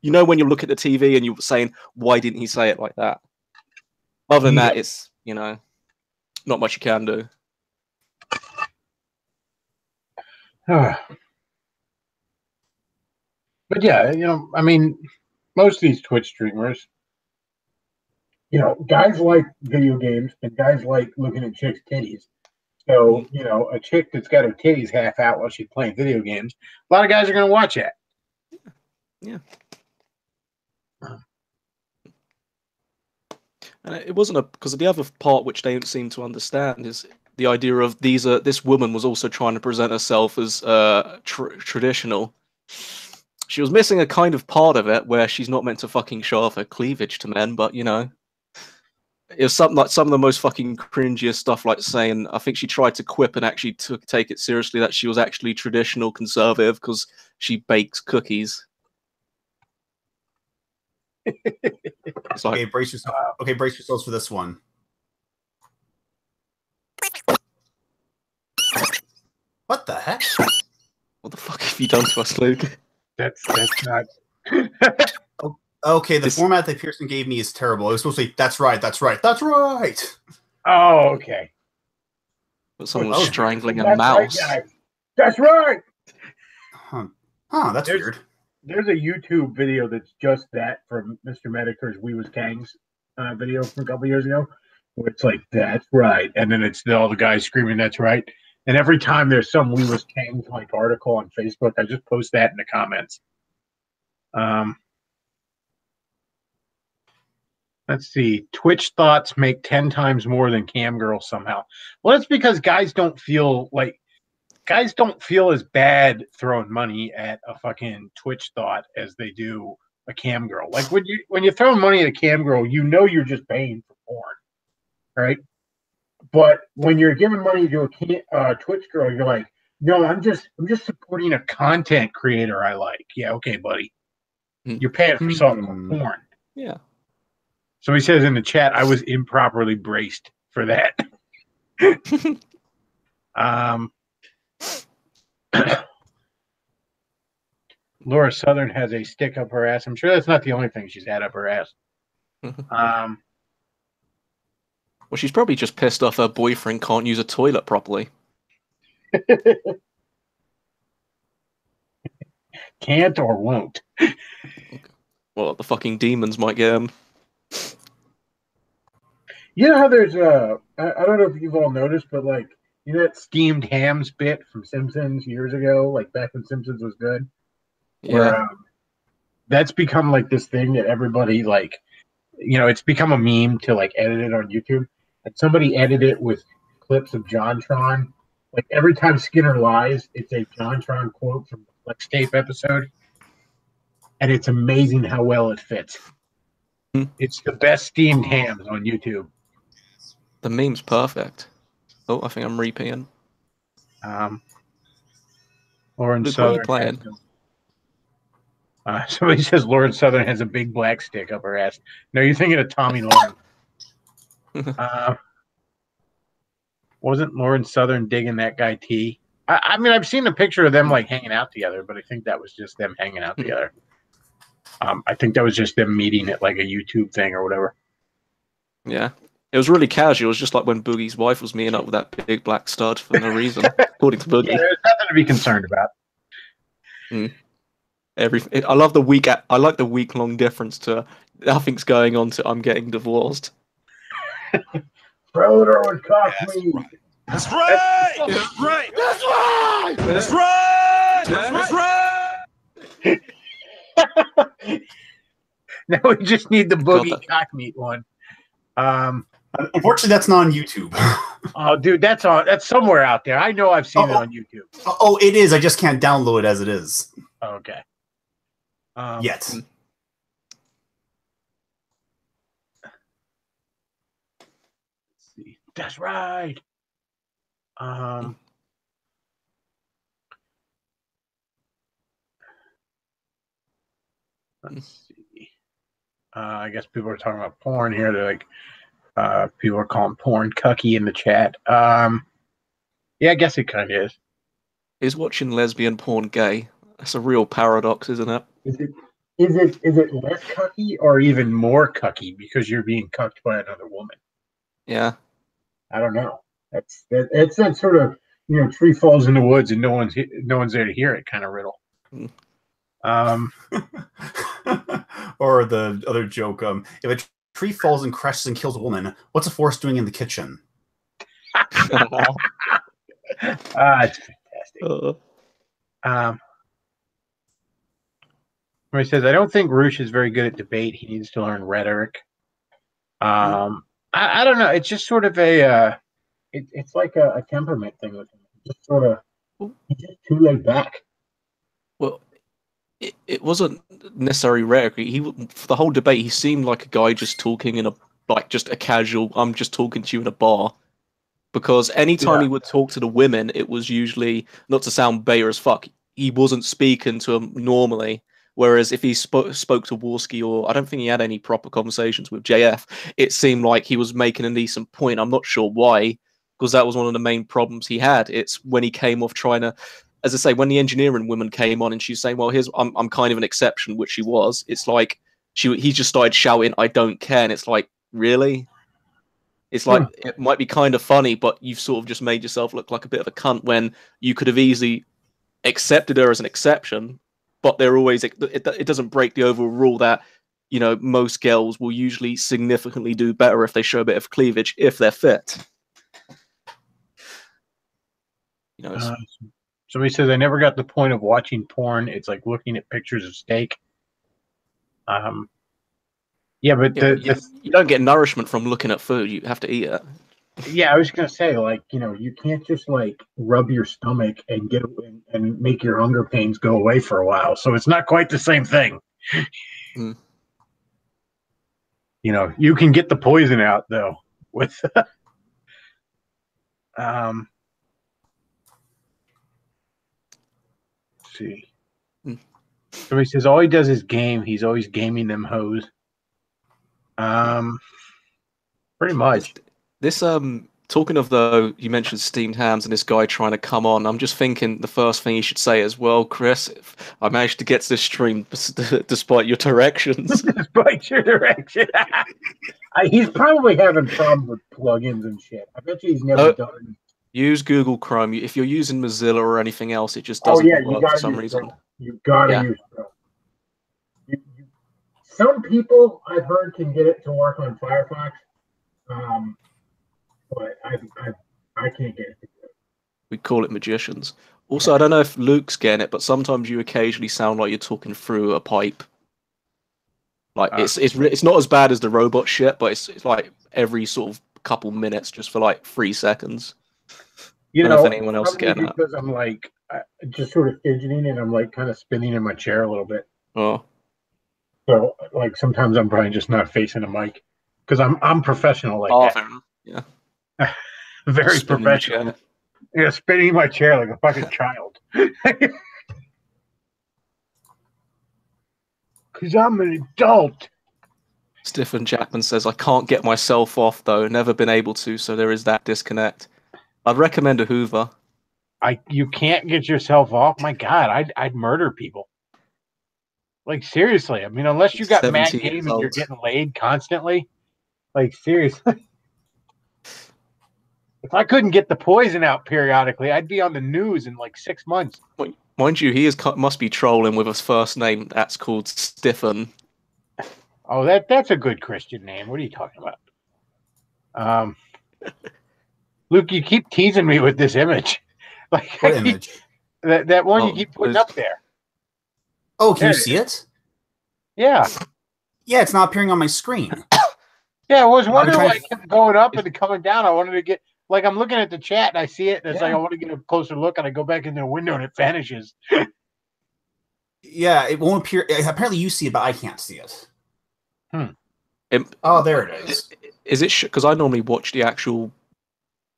when you look at the TV and you're saying, "Why didn't he say it like that?" Other than that, it's not much you can do. But yeah, I mean, most of these Twitch streamers, guys like video games and guys like looking at chicks' titties. So, a chick that's got her titties half out while she's playing video games, a lot of guys are going to watch that. Yeah. And it wasn't because the other part which they don't seem to understand is the idea of this woman was also trying to present herself as traditional. She was missing a kind of part of it where she's not meant to fucking show off her cleavage to men, but it was something like some of the most fucking cringiest stuff, like saying, I think she tried to quip and actually take it seriously that she was actually traditional conservative because she bakes cookies. It's like, Okay, brace yourself. Okay, brace yourselves for this one. What the heck? what the fuck have you done to us, Luke? That's not. Okay, the format that Pearson gave me is terrible. I was supposed to say, that's right, that's right, that's right. Oh, okay. But someone was strangling a That's mouse. Right, guys. That's right. That's weird. There's a YouTube video that's just that from Mr. Medicare's We Was Kangs video from a couple years ago, where it's like, that's right. And then it's all the guys screaming, that's right. And every time there's some We Was Kangs like article on Facebook, I just post that in the comments. Let's see. Twitch thoughts make 10 times more than cam girls somehow. Well, that's because guys don't feel as bad throwing money at a fucking Twitch thought as they do a cam girl. Like when you're throwing money at a cam girl, you're just paying for porn, right? But when you're giving money to a Twitch girl, you're like, No, I'm just supporting a content creator I like. Yeah, okay, buddy. You're paying for something called porn. Yeah. Somebody says in the chat, I was improperly braced for that. Laura Southern has a stick up her ass. I'm sure that's not the only thing she's had up her ass. Well, she's probably just pissed off her boyfriend can't use a toilet properly. Can't or won't. Well, the fucking demons might get him. You know how there's I don't know if you've all noticed, but like, you know that steamed hams bit from Simpsons years ago, like back when Simpsons was good? Yeah. Where that's become like this thing that everybody like, you know, it's become a meme to like edit it on YouTube. And somebody edited it with clips of JonTron. Like every time Skinner lies, it's a JonTron quote from the Flex Tape episode. And it's amazing how well it fits. It's the best steamed hams on YouTube. The meme's perfect. Oh, I think I'm repeating. Lauren Luke, what are you Southern playing? Somebody says Lauren Southern has a big black stick up her ass. No, you're thinking of Tommy Lauren. Wasn't Lauren Southern digging that guy T? I mean, I've seen a picture of them like hanging out together, but I think that was just them hanging out together. I think that was just them meeting at like a YouTube thing or whatever. Yeah. It was really casual. It was just like when Boogie's wife was meeting up with that big black stud for no reason, according to Boogie. Yeah, there's nothing to be concerned about. I love the week. I like the week-long difference to nothing's going on to I'm getting divorced. Frodo and cock me. That's right! That's right! That's right! That's right! That's right! Now we just need the Boogie cock meat one. Unfortunately, that's not on YouTube. Oh, dude, that's somewhere out there. I know I've seen it on YouTube. Oh, it is. I just can't download it as it is. Okay. Yet. Let's see. That's right. Let's see. I guess people are talking about porn here. They're like, people are calling porn cucky in the chat. Yeah, I guess it kind of is. Is watching lesbian porn gay? That's a real paradox, isn't it? Is it less cucky or even more cucky because you're being cucked by another woman? Yeah. I don't know. It's that sort of, you know, tree falls in the woods and no one's there to hear it kind of riddle. Or the other joke, if a tree falls and crashes and kills a woman, what's a force doing in the kitchen? It's fantastic. Somebody says, I don't think Roosh is very good at debate. He needs to learn rhetoric. I don't know. It's just sort of a it's like a temperament thing with him. Just sort of, he's just too laid back. Well, it wasn't necessarily rhetoric. For the whole debate, he seemed like a guy just talking in just a casual, I'm just talking to you in a bar. Because anytime he would talk to the women, it was usually, not to sound beta as fuck, he wasn't speaking to them normally. Whereas if he spoke to Warski, or I don't think he had any proper conversations with JF, it seemed like he was making a decent point. I'm not sure why, because that was one of the main problems he had. It's when he came off trying to, as I say, when the engineering woman came on and she's saying, well, I'm kind of an exception, which she was. It's like he just started shouting, I don't care. And it's like, really? It's like, it might be kind of funny, but you've sort of just made yourself look like a bit of a cunt when you could have easily accepted her as an exception, but they're always, it doesn't break the overall rule that, you know, most girls will usually significantly do better if they show a bit of cleavage if they're fit. You know, somebody says, I never got the point of watching porn. It's like looking at pictures of steak. Yeah, but you don't get nourishment from looking at food. You have to eat it. Yeah, I was gonna say, like, you know, you can't just like rub your stomach and get and make your hunger pains go away for a while. So it's not quite the same thing. You know, you can get the poison out though with see. Hmm. Somebody says all he does is game. He's always gaming them hoes. Pretty much. This talking of the you mentioned steamed hams and this guy trying to come on. I'm just thinking the first thing you should say is, well, Chris, if I managed to get to this stream despite your directions. Despite your direction. He's probably having problems with plugins and shit. I bet you he's never done. Use Google Chrome. If you're using Mozilla or anything else, it just Oh doesn't yeah, you work gotta for some use reason. Chrome. You gotta Yeah. use Chrome. Some people I've heard can get it to work on Firefox, but I can't get it to do it. We call it magicians. Also, I don't know if Luke's getting it, but sometimes you occasionally sound like you're talking through a pipe. Like it's not as bad as the robot shit, but it's like every sort of couple minutes, just for like 3 seconds. You I don't know, know if anyone else is probably getting that. because I'm like just sort of fidgeting and I'm like kind of spinning in my chair a little bit. Oh, So like sometimes I'm probably just not facing a mic because I'm professional like that. fair enough. Yeah, Very spinning your professional. chair. Yeah, spinning in my chair like a fucking child. Because I'm an adult. Stephen Jackman says, I can't get myself off though. Never been able to, so there is that disconnect. I'd recommend a Hoover. You can't get yourself off. My God, I'd murder people. Like seriously, I mean, unless you got mad 17 game years and you're old. getting laid constantly. Like seriously, if I couldn't get the poison out periodically, I'd be on the news in like 6 months. Mind you, must be trolling with his first name. That's called Stephen. Oh, that's a good Christian name. What are you talking about? Luke, you keep teasing me with this image. Like What image? That one you keep putting up there. Oh, can you see it? Yeah. Yeah, it's not appearing on my screen. Yeah, I was wondering why trying it kept going up and coming down. I wanted to get, like, I'm looking at the chat and I see it, and it's like I want to get a closer look, and I go back into the window and it vanishes. Yeah, it won't appear. Apparently, you see it, but I can't see it. Oh, there it is. Is it because I normally watch the actual?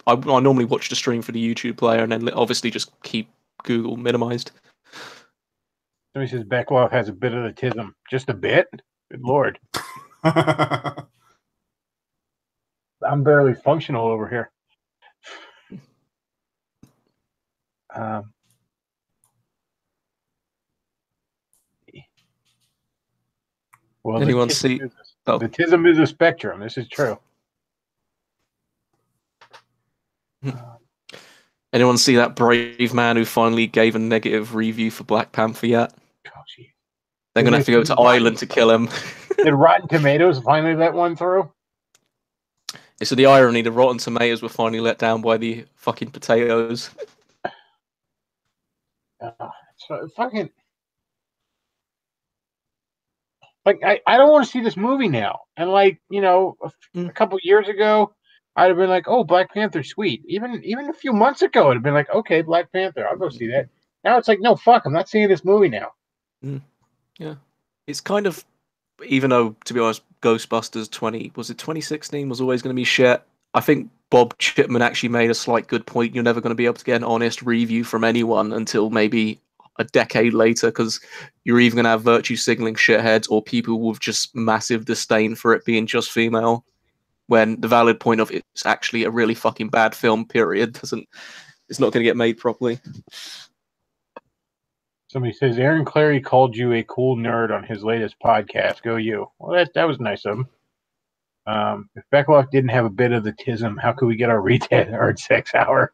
I normally watch the stream for the YouTube player, and then obviously just keep Google minimized. Somebody says Bechtloff has a bit of the tism. Just a bit? Good Lord. I'm barely functional over here. Well, Anyone see? The tism is a spectrum. This is true. Anyone see that brave man who finally gave a negative review for Black Panther yet? Oh, geez. They're going to have to go to Ireland to kill him. Did Rotten Tomatoes finally let one through? So the irony, the Rotten Tomatoes were finally let down by the fucking potatoes. So fucking... Like, I don't want to see this movie now. And, like, you know, a couple years ago, I'd have been like, oh, Black Panther, sweet. Even a few months ago, I'd have been like, okay, Black Panther, I'll go see that. Now it's like, no, fuck, I'm not seeing this movie now. Yeah. It's kind of, even though, to be honest, Ghostbusters 2016 was always going to be shit. I think Bob Chipman actually made a slight good point. You're never going to be able to get an honest review from anyone until maybe a decade later, because you're either going to have virtue signaling shitheads or people with just massive disdain for it being just female, when the valid point of it's actually a really fucking bad film, period. It's not going to get made properly. Somebody says Aaron Clary called you a cool nerd on his latest podcast. Go you. Well, that was nice of him. If Bechtloff didn't have a bit of the tism, how could we get our retard sex hour?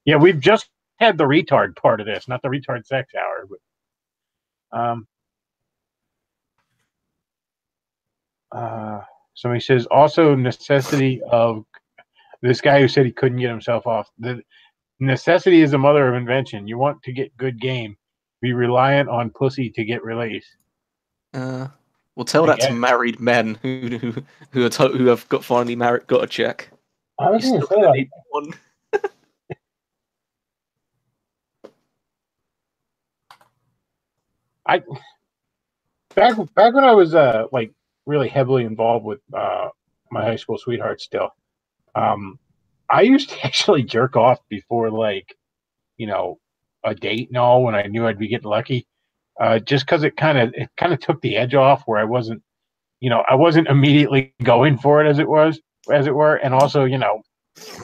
Yeah, we've just had the retard part of this, not the retard sex hour. But somebody says also necessity of this guy who said he couldn't get himself off. The necessity is the mother of invention. You want to get good game, be reliant on pussy to get release. We'll tell that to married men who have finally got a check. I was going to say like one. Back when I was like really heavily involved with my high school sweetheart still, I used to actually jerk off before like, you know, a date and all when I knew I'd be getting lucky. Just because it kind of took the edge off where I wasn't immediately going for it as it were, and also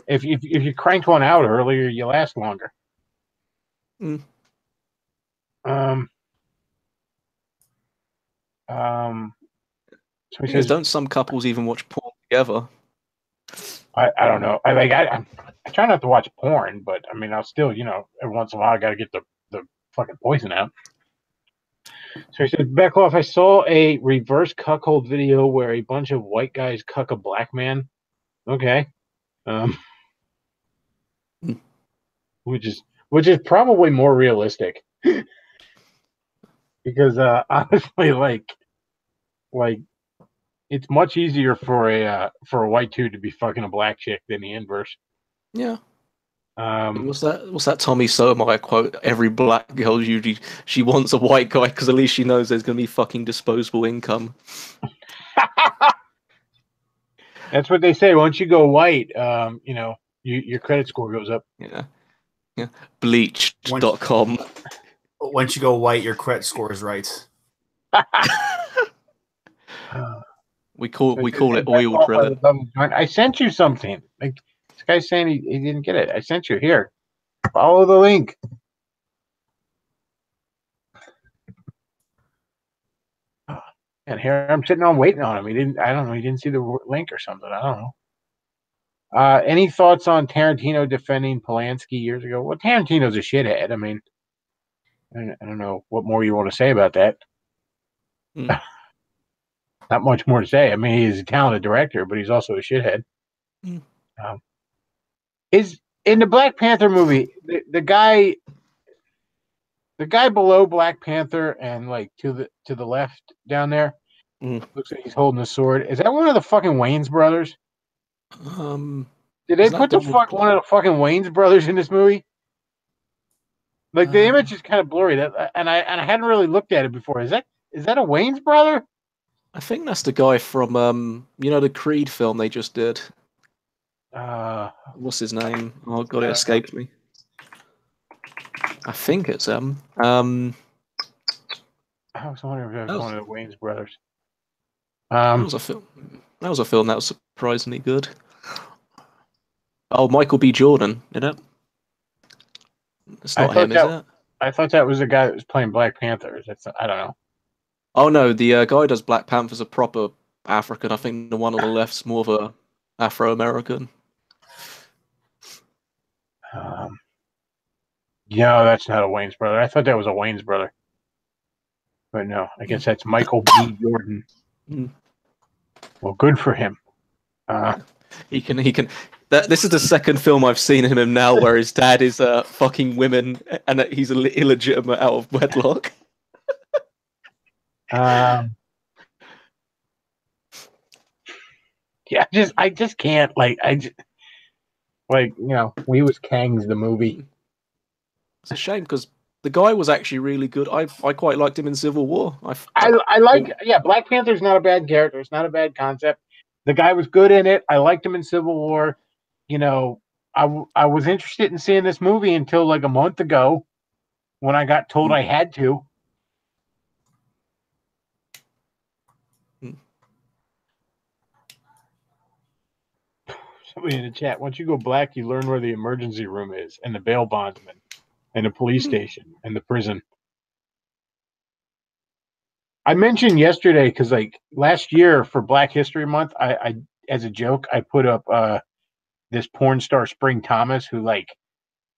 if you cranked one out earlier, you last longer. Mm. So he Thing is, says, don't some couples even watch porn together? I don't know. I try not to watch porn, but I mean, I'll still, every once in a while, I got to get the fucking poison out. So he said, Bechtloff, I saw a reverse cuckold video where a bunch of white guys cuck a black man. Okay. Which is probably more realistic. Because honestly, like it's much easier for a white dude to be fucking a black chick than the inverse. Yeah. What's that Tommy Sotomayor quote? Every black girl usually she wants a white guy because at least she knows there's gonna be fucking disposable income. That's what they say. Once you go white, your credit score goes up. Yeah. Bleached.com. Once you go white, your credit score is right. We call it oil drilling. I sent you something. Like this guy's saying he didn't get it. I sent you here. Follow the link. And here I'm sitting on waiting on him. I don't know. He didn't see the link or something. I don't know. Any thoughts on Tarantino defending Polanski years ago? Well, Tarantino's a shithead. I mean, I don't know what more you want to say about that. Not much more to say. I mean, he's a talented director, but he's also a shithead. Is in the Black Panther movie the guy below Black Panther and like to the left down there looks like he's holding a sword. Is that one of the fucking Wayans brothers? Did they put one of the fucking Wayans brothers in this movie? Like the image is kind of blurry. And I hadn't really looked at it before. Is that a Wayans brother? I think that's the guy from the Creed film they just did. What's his name? Oh god, it escaped me. I think it's I was wondering if it was one of the Wayans brothers. That was a film that was surprisingly good. Oh, Michael B. Jordan, isn't it? It's not him, is it? I thought that was the guy that was playing Black Panther. I don't know. Oh no, the guy who does Black Panther's a proper African. I think the one on the left's more of a Afro-American. No, that's not a Wayans brother. I thought that was a Wayans brother. But no, I guess that's Michael B. Jordan. Well, good for him. He can. This is the second film I've seen him in now where his dad is fucking women and he's illegitimate out of wedlock. Yeah, I just can't We Was Kangs the movie. It's a shame because the guy was actually really good. I quite liked him in Civil War. Black Panther's not a bad character. It's not a bad concept. The guy was good in it. I liked him in Civil War. I was interested in seeing this movie until like a month ago when I got told I had to. Somebody in the chat, once you go black, you learn where the emergency room is, and the bail bondsman, and the police station, and the prison. I mentioned yesterday, because like last year for Black History Month, I as a joke, I put up this porn star Spring Thomas, who like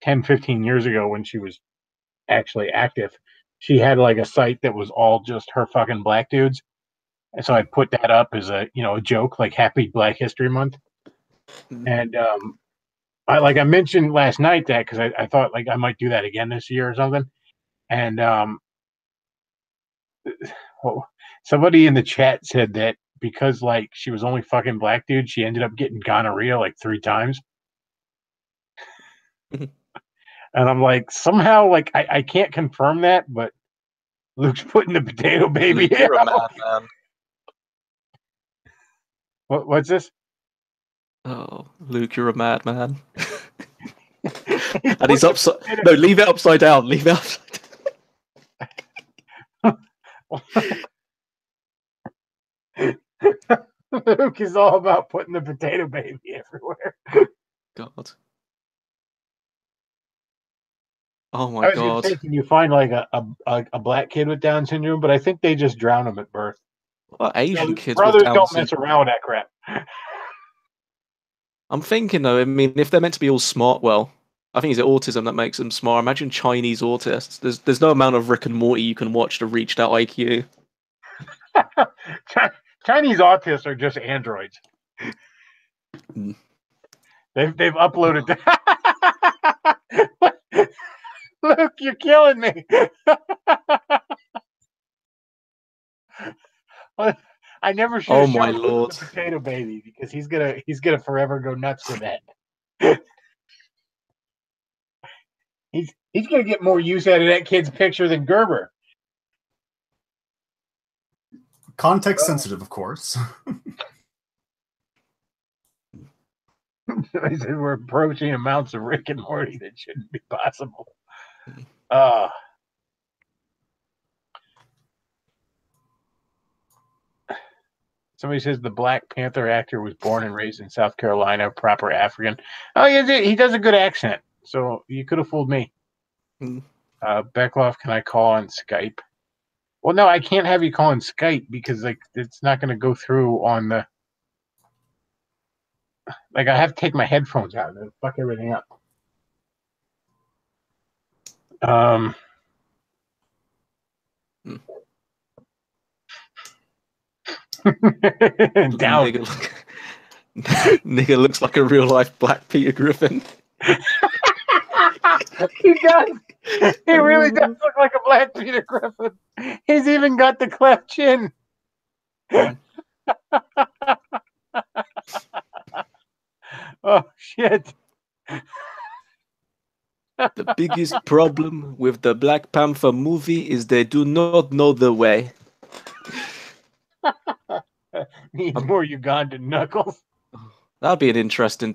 10, 15 years ago when she was actually active, she had like a site that was all just her fucking black dudes. And so I put that up as a joke, like Happy Black History Month. And I mentioned last night that because I thought like I might do that again this year or something. And somebody in the chat said that because like she was only fucking black dude, she ended up getting gonorrhea like 3 times. And I'm like, somehow like I can't confirm that, but Luke's putting the potato baby Luke, you're a out. madman. What's this? Oh, Luke, you're a madman. And he's upside. No, leave it upside down. Leave it upside down. Luke is all about putting the potato baby everywhere. God. Oh my I was God. thinking you find like a black kid with Down syndrome, but I think they just drown them at birth. Well, Asian kids brothers with Down don't syndrome. mess around with that crap. I'm thinking though. I mean, if they're meant to be all smart, well, I think it's autism that makes them smart. Imagine Chinese autists. There's no amount of Rick and Morty you can watch to reach that IQ. Chinese autists are just androids. They've uploaded. Luke, you're killing me. I never should have shown Luke the potato baby because he's gonna forever go nuts with that. He's gonna get more use out of that kid's picture than Gerber. Context sensitive, of course. I said we're approaching amounts of Rick and Morty that shouldn't be possible. Somebody says the Black Panther actor was born and raised in South Carolina, proper African. Oh, yeah, he does a good accent, so you could have fooled me. Bechtloff, can I call on Skype? Well, no, I can't have you call on Skype because like it's not going to go through on the. Like I have to take my headphones out and fuck everything up. Down. Nigga looks like a real life Black Peter Griffin. He does. He really does look like a Black Peter Griffin. He's even got the cleft chin. Oh shit. The biggest problem with the Black Panther movie is they do not know the way. Needs more Ugandan knuckles. That'd be an interesting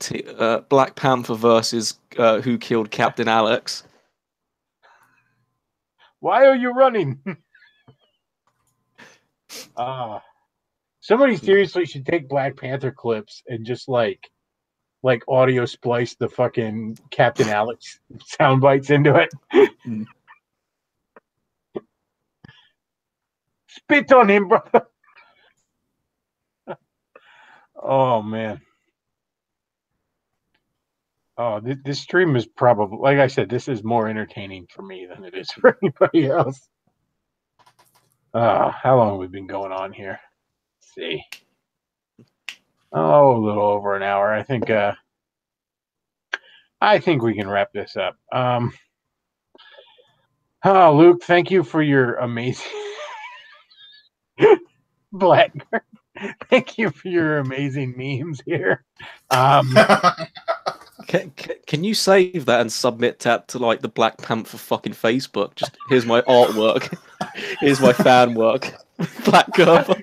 Black Panther versus Who Killed Captain Alex. Why are you running? Somebody seriously should take Black Panther clips and just like audio splice the fucking Captain Alex sound bites into it. Spit on him, brother. Oh man. Oh, this stream is probably, like I said, this is more entertaining for me than it is for anybody else. How long have we been going on here? Let's see. Oh, a little over an hour. I think we can wrap this up. Luke, thank you for your amazing Black. Thank you for your amazing memes here. Can you save that and submit that to like the Black Panther fucking Facebook? Just here's my artwork. Here's my fan work. Black cover.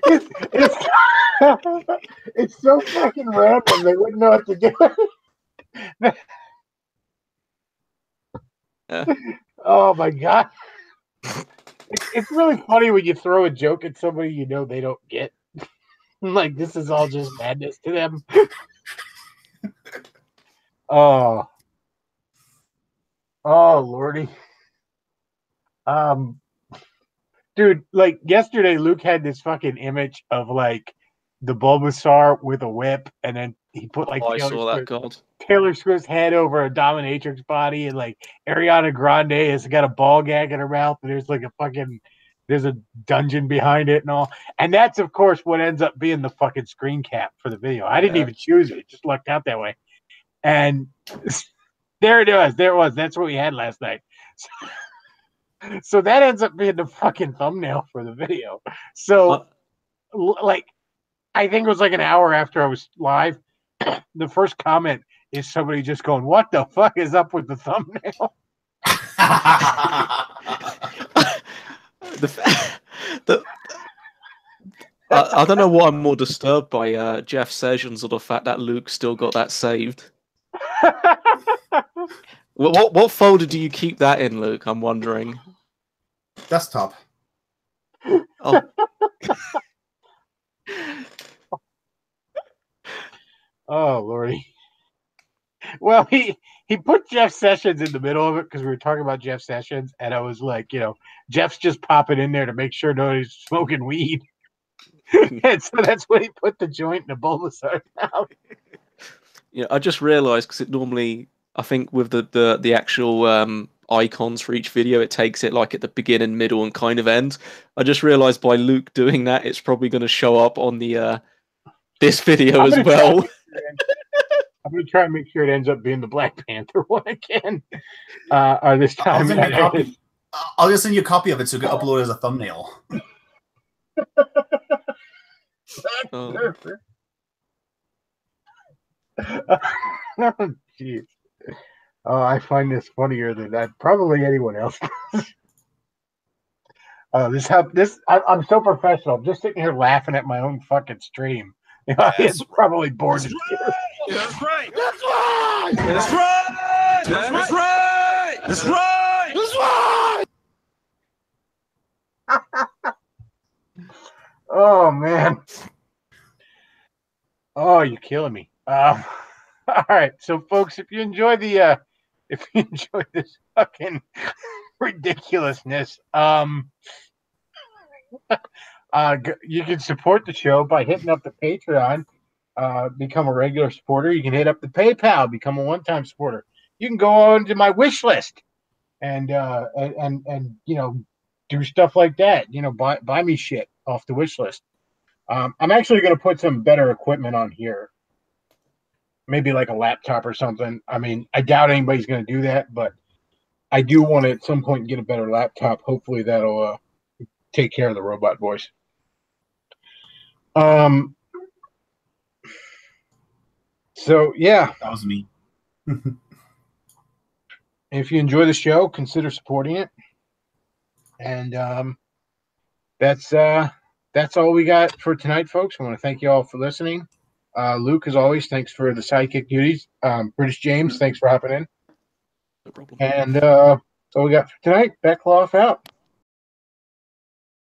It's so fucking random. They wouldn't know what to do. Oh my god. It's really funny when you throw a joke at somebody you know they don't get. Like this is all just madness to them. Oh lordy. Dude, like yesterday Luke had this fucking image of like the Bulbasaur with a whip, and then he put like Taylor Swift's head over a dominatrix body, and like Ariana Grande has got a ball gag in her mouth, and there's a dungeon behind it and all. And that's of course what ends up being the fucking screen cap for the video. I didn't even choose it. It just lucked out that way. And there it was. That's what we had last night. So that ends up being the fucking thumbnail for the video. So like I think it was like an hour after I was live. The first comment is somebody just going, "What the fuck is up with the thumbnail?" I don't know what I'm more disturbed by, Jeff Sessions or the fact that Luke still got that saved. What folder do you keep that in, Luke? I'm wondering. Desktop. Oh. Oh lordy. Well, he put Jeff Sessions in the middle of it because we were talking about Jeff Sessions, and I was like, Jeff's just popping in there to make sure nobody's smoking weed. And so that's when he put the joint in the Bulbasaur's mouth. Yeah, I just realized because it normally, I think with the actual icons for each video, it takes it like at the beginning, middle, and kind of end. I just realized by Luke doing that, it's probably going to show up on the this video as well. I'm going to try and make sure it ends up being the Black Panther one again. Or this time. I'll just send you a copy of it so you can upload it as a thumbnail. Oh, jeez. I find this funnier than that. Probably anyone else. I'm so professional. I'm just sitting here laughing at my own fucking stream. It's probably bored to tears. That's right. That's right. That's right. That's right. That's right. That's right. Oh man. Oh, you're killing me. All right, so folks, if you enjoy this fucking ridiculousness, you can support the show by hitting up the Patreon, become a regular supporter. You can hit up the PayPal, become a one-time supporter. You can go on to my wish list and do stuff like that. Buy me shit off the wish list. I'm actually going to put some better equipment on here. Maybe like a laptop or something. I mean, I doubt anybody's going to do that, but I do want to at some point get a better laptop. Hopefully that'll take care of the robot voice. So yeah, that was me. If you enjoy the show, consider supporting it. And that's all we got for tonight, folks. I want to thank you all for listening. Luke, as always, thanks for the sidekick duties. British James, thanks for hopping in. No problem. And that's all we got for tonight. Bechtloff out.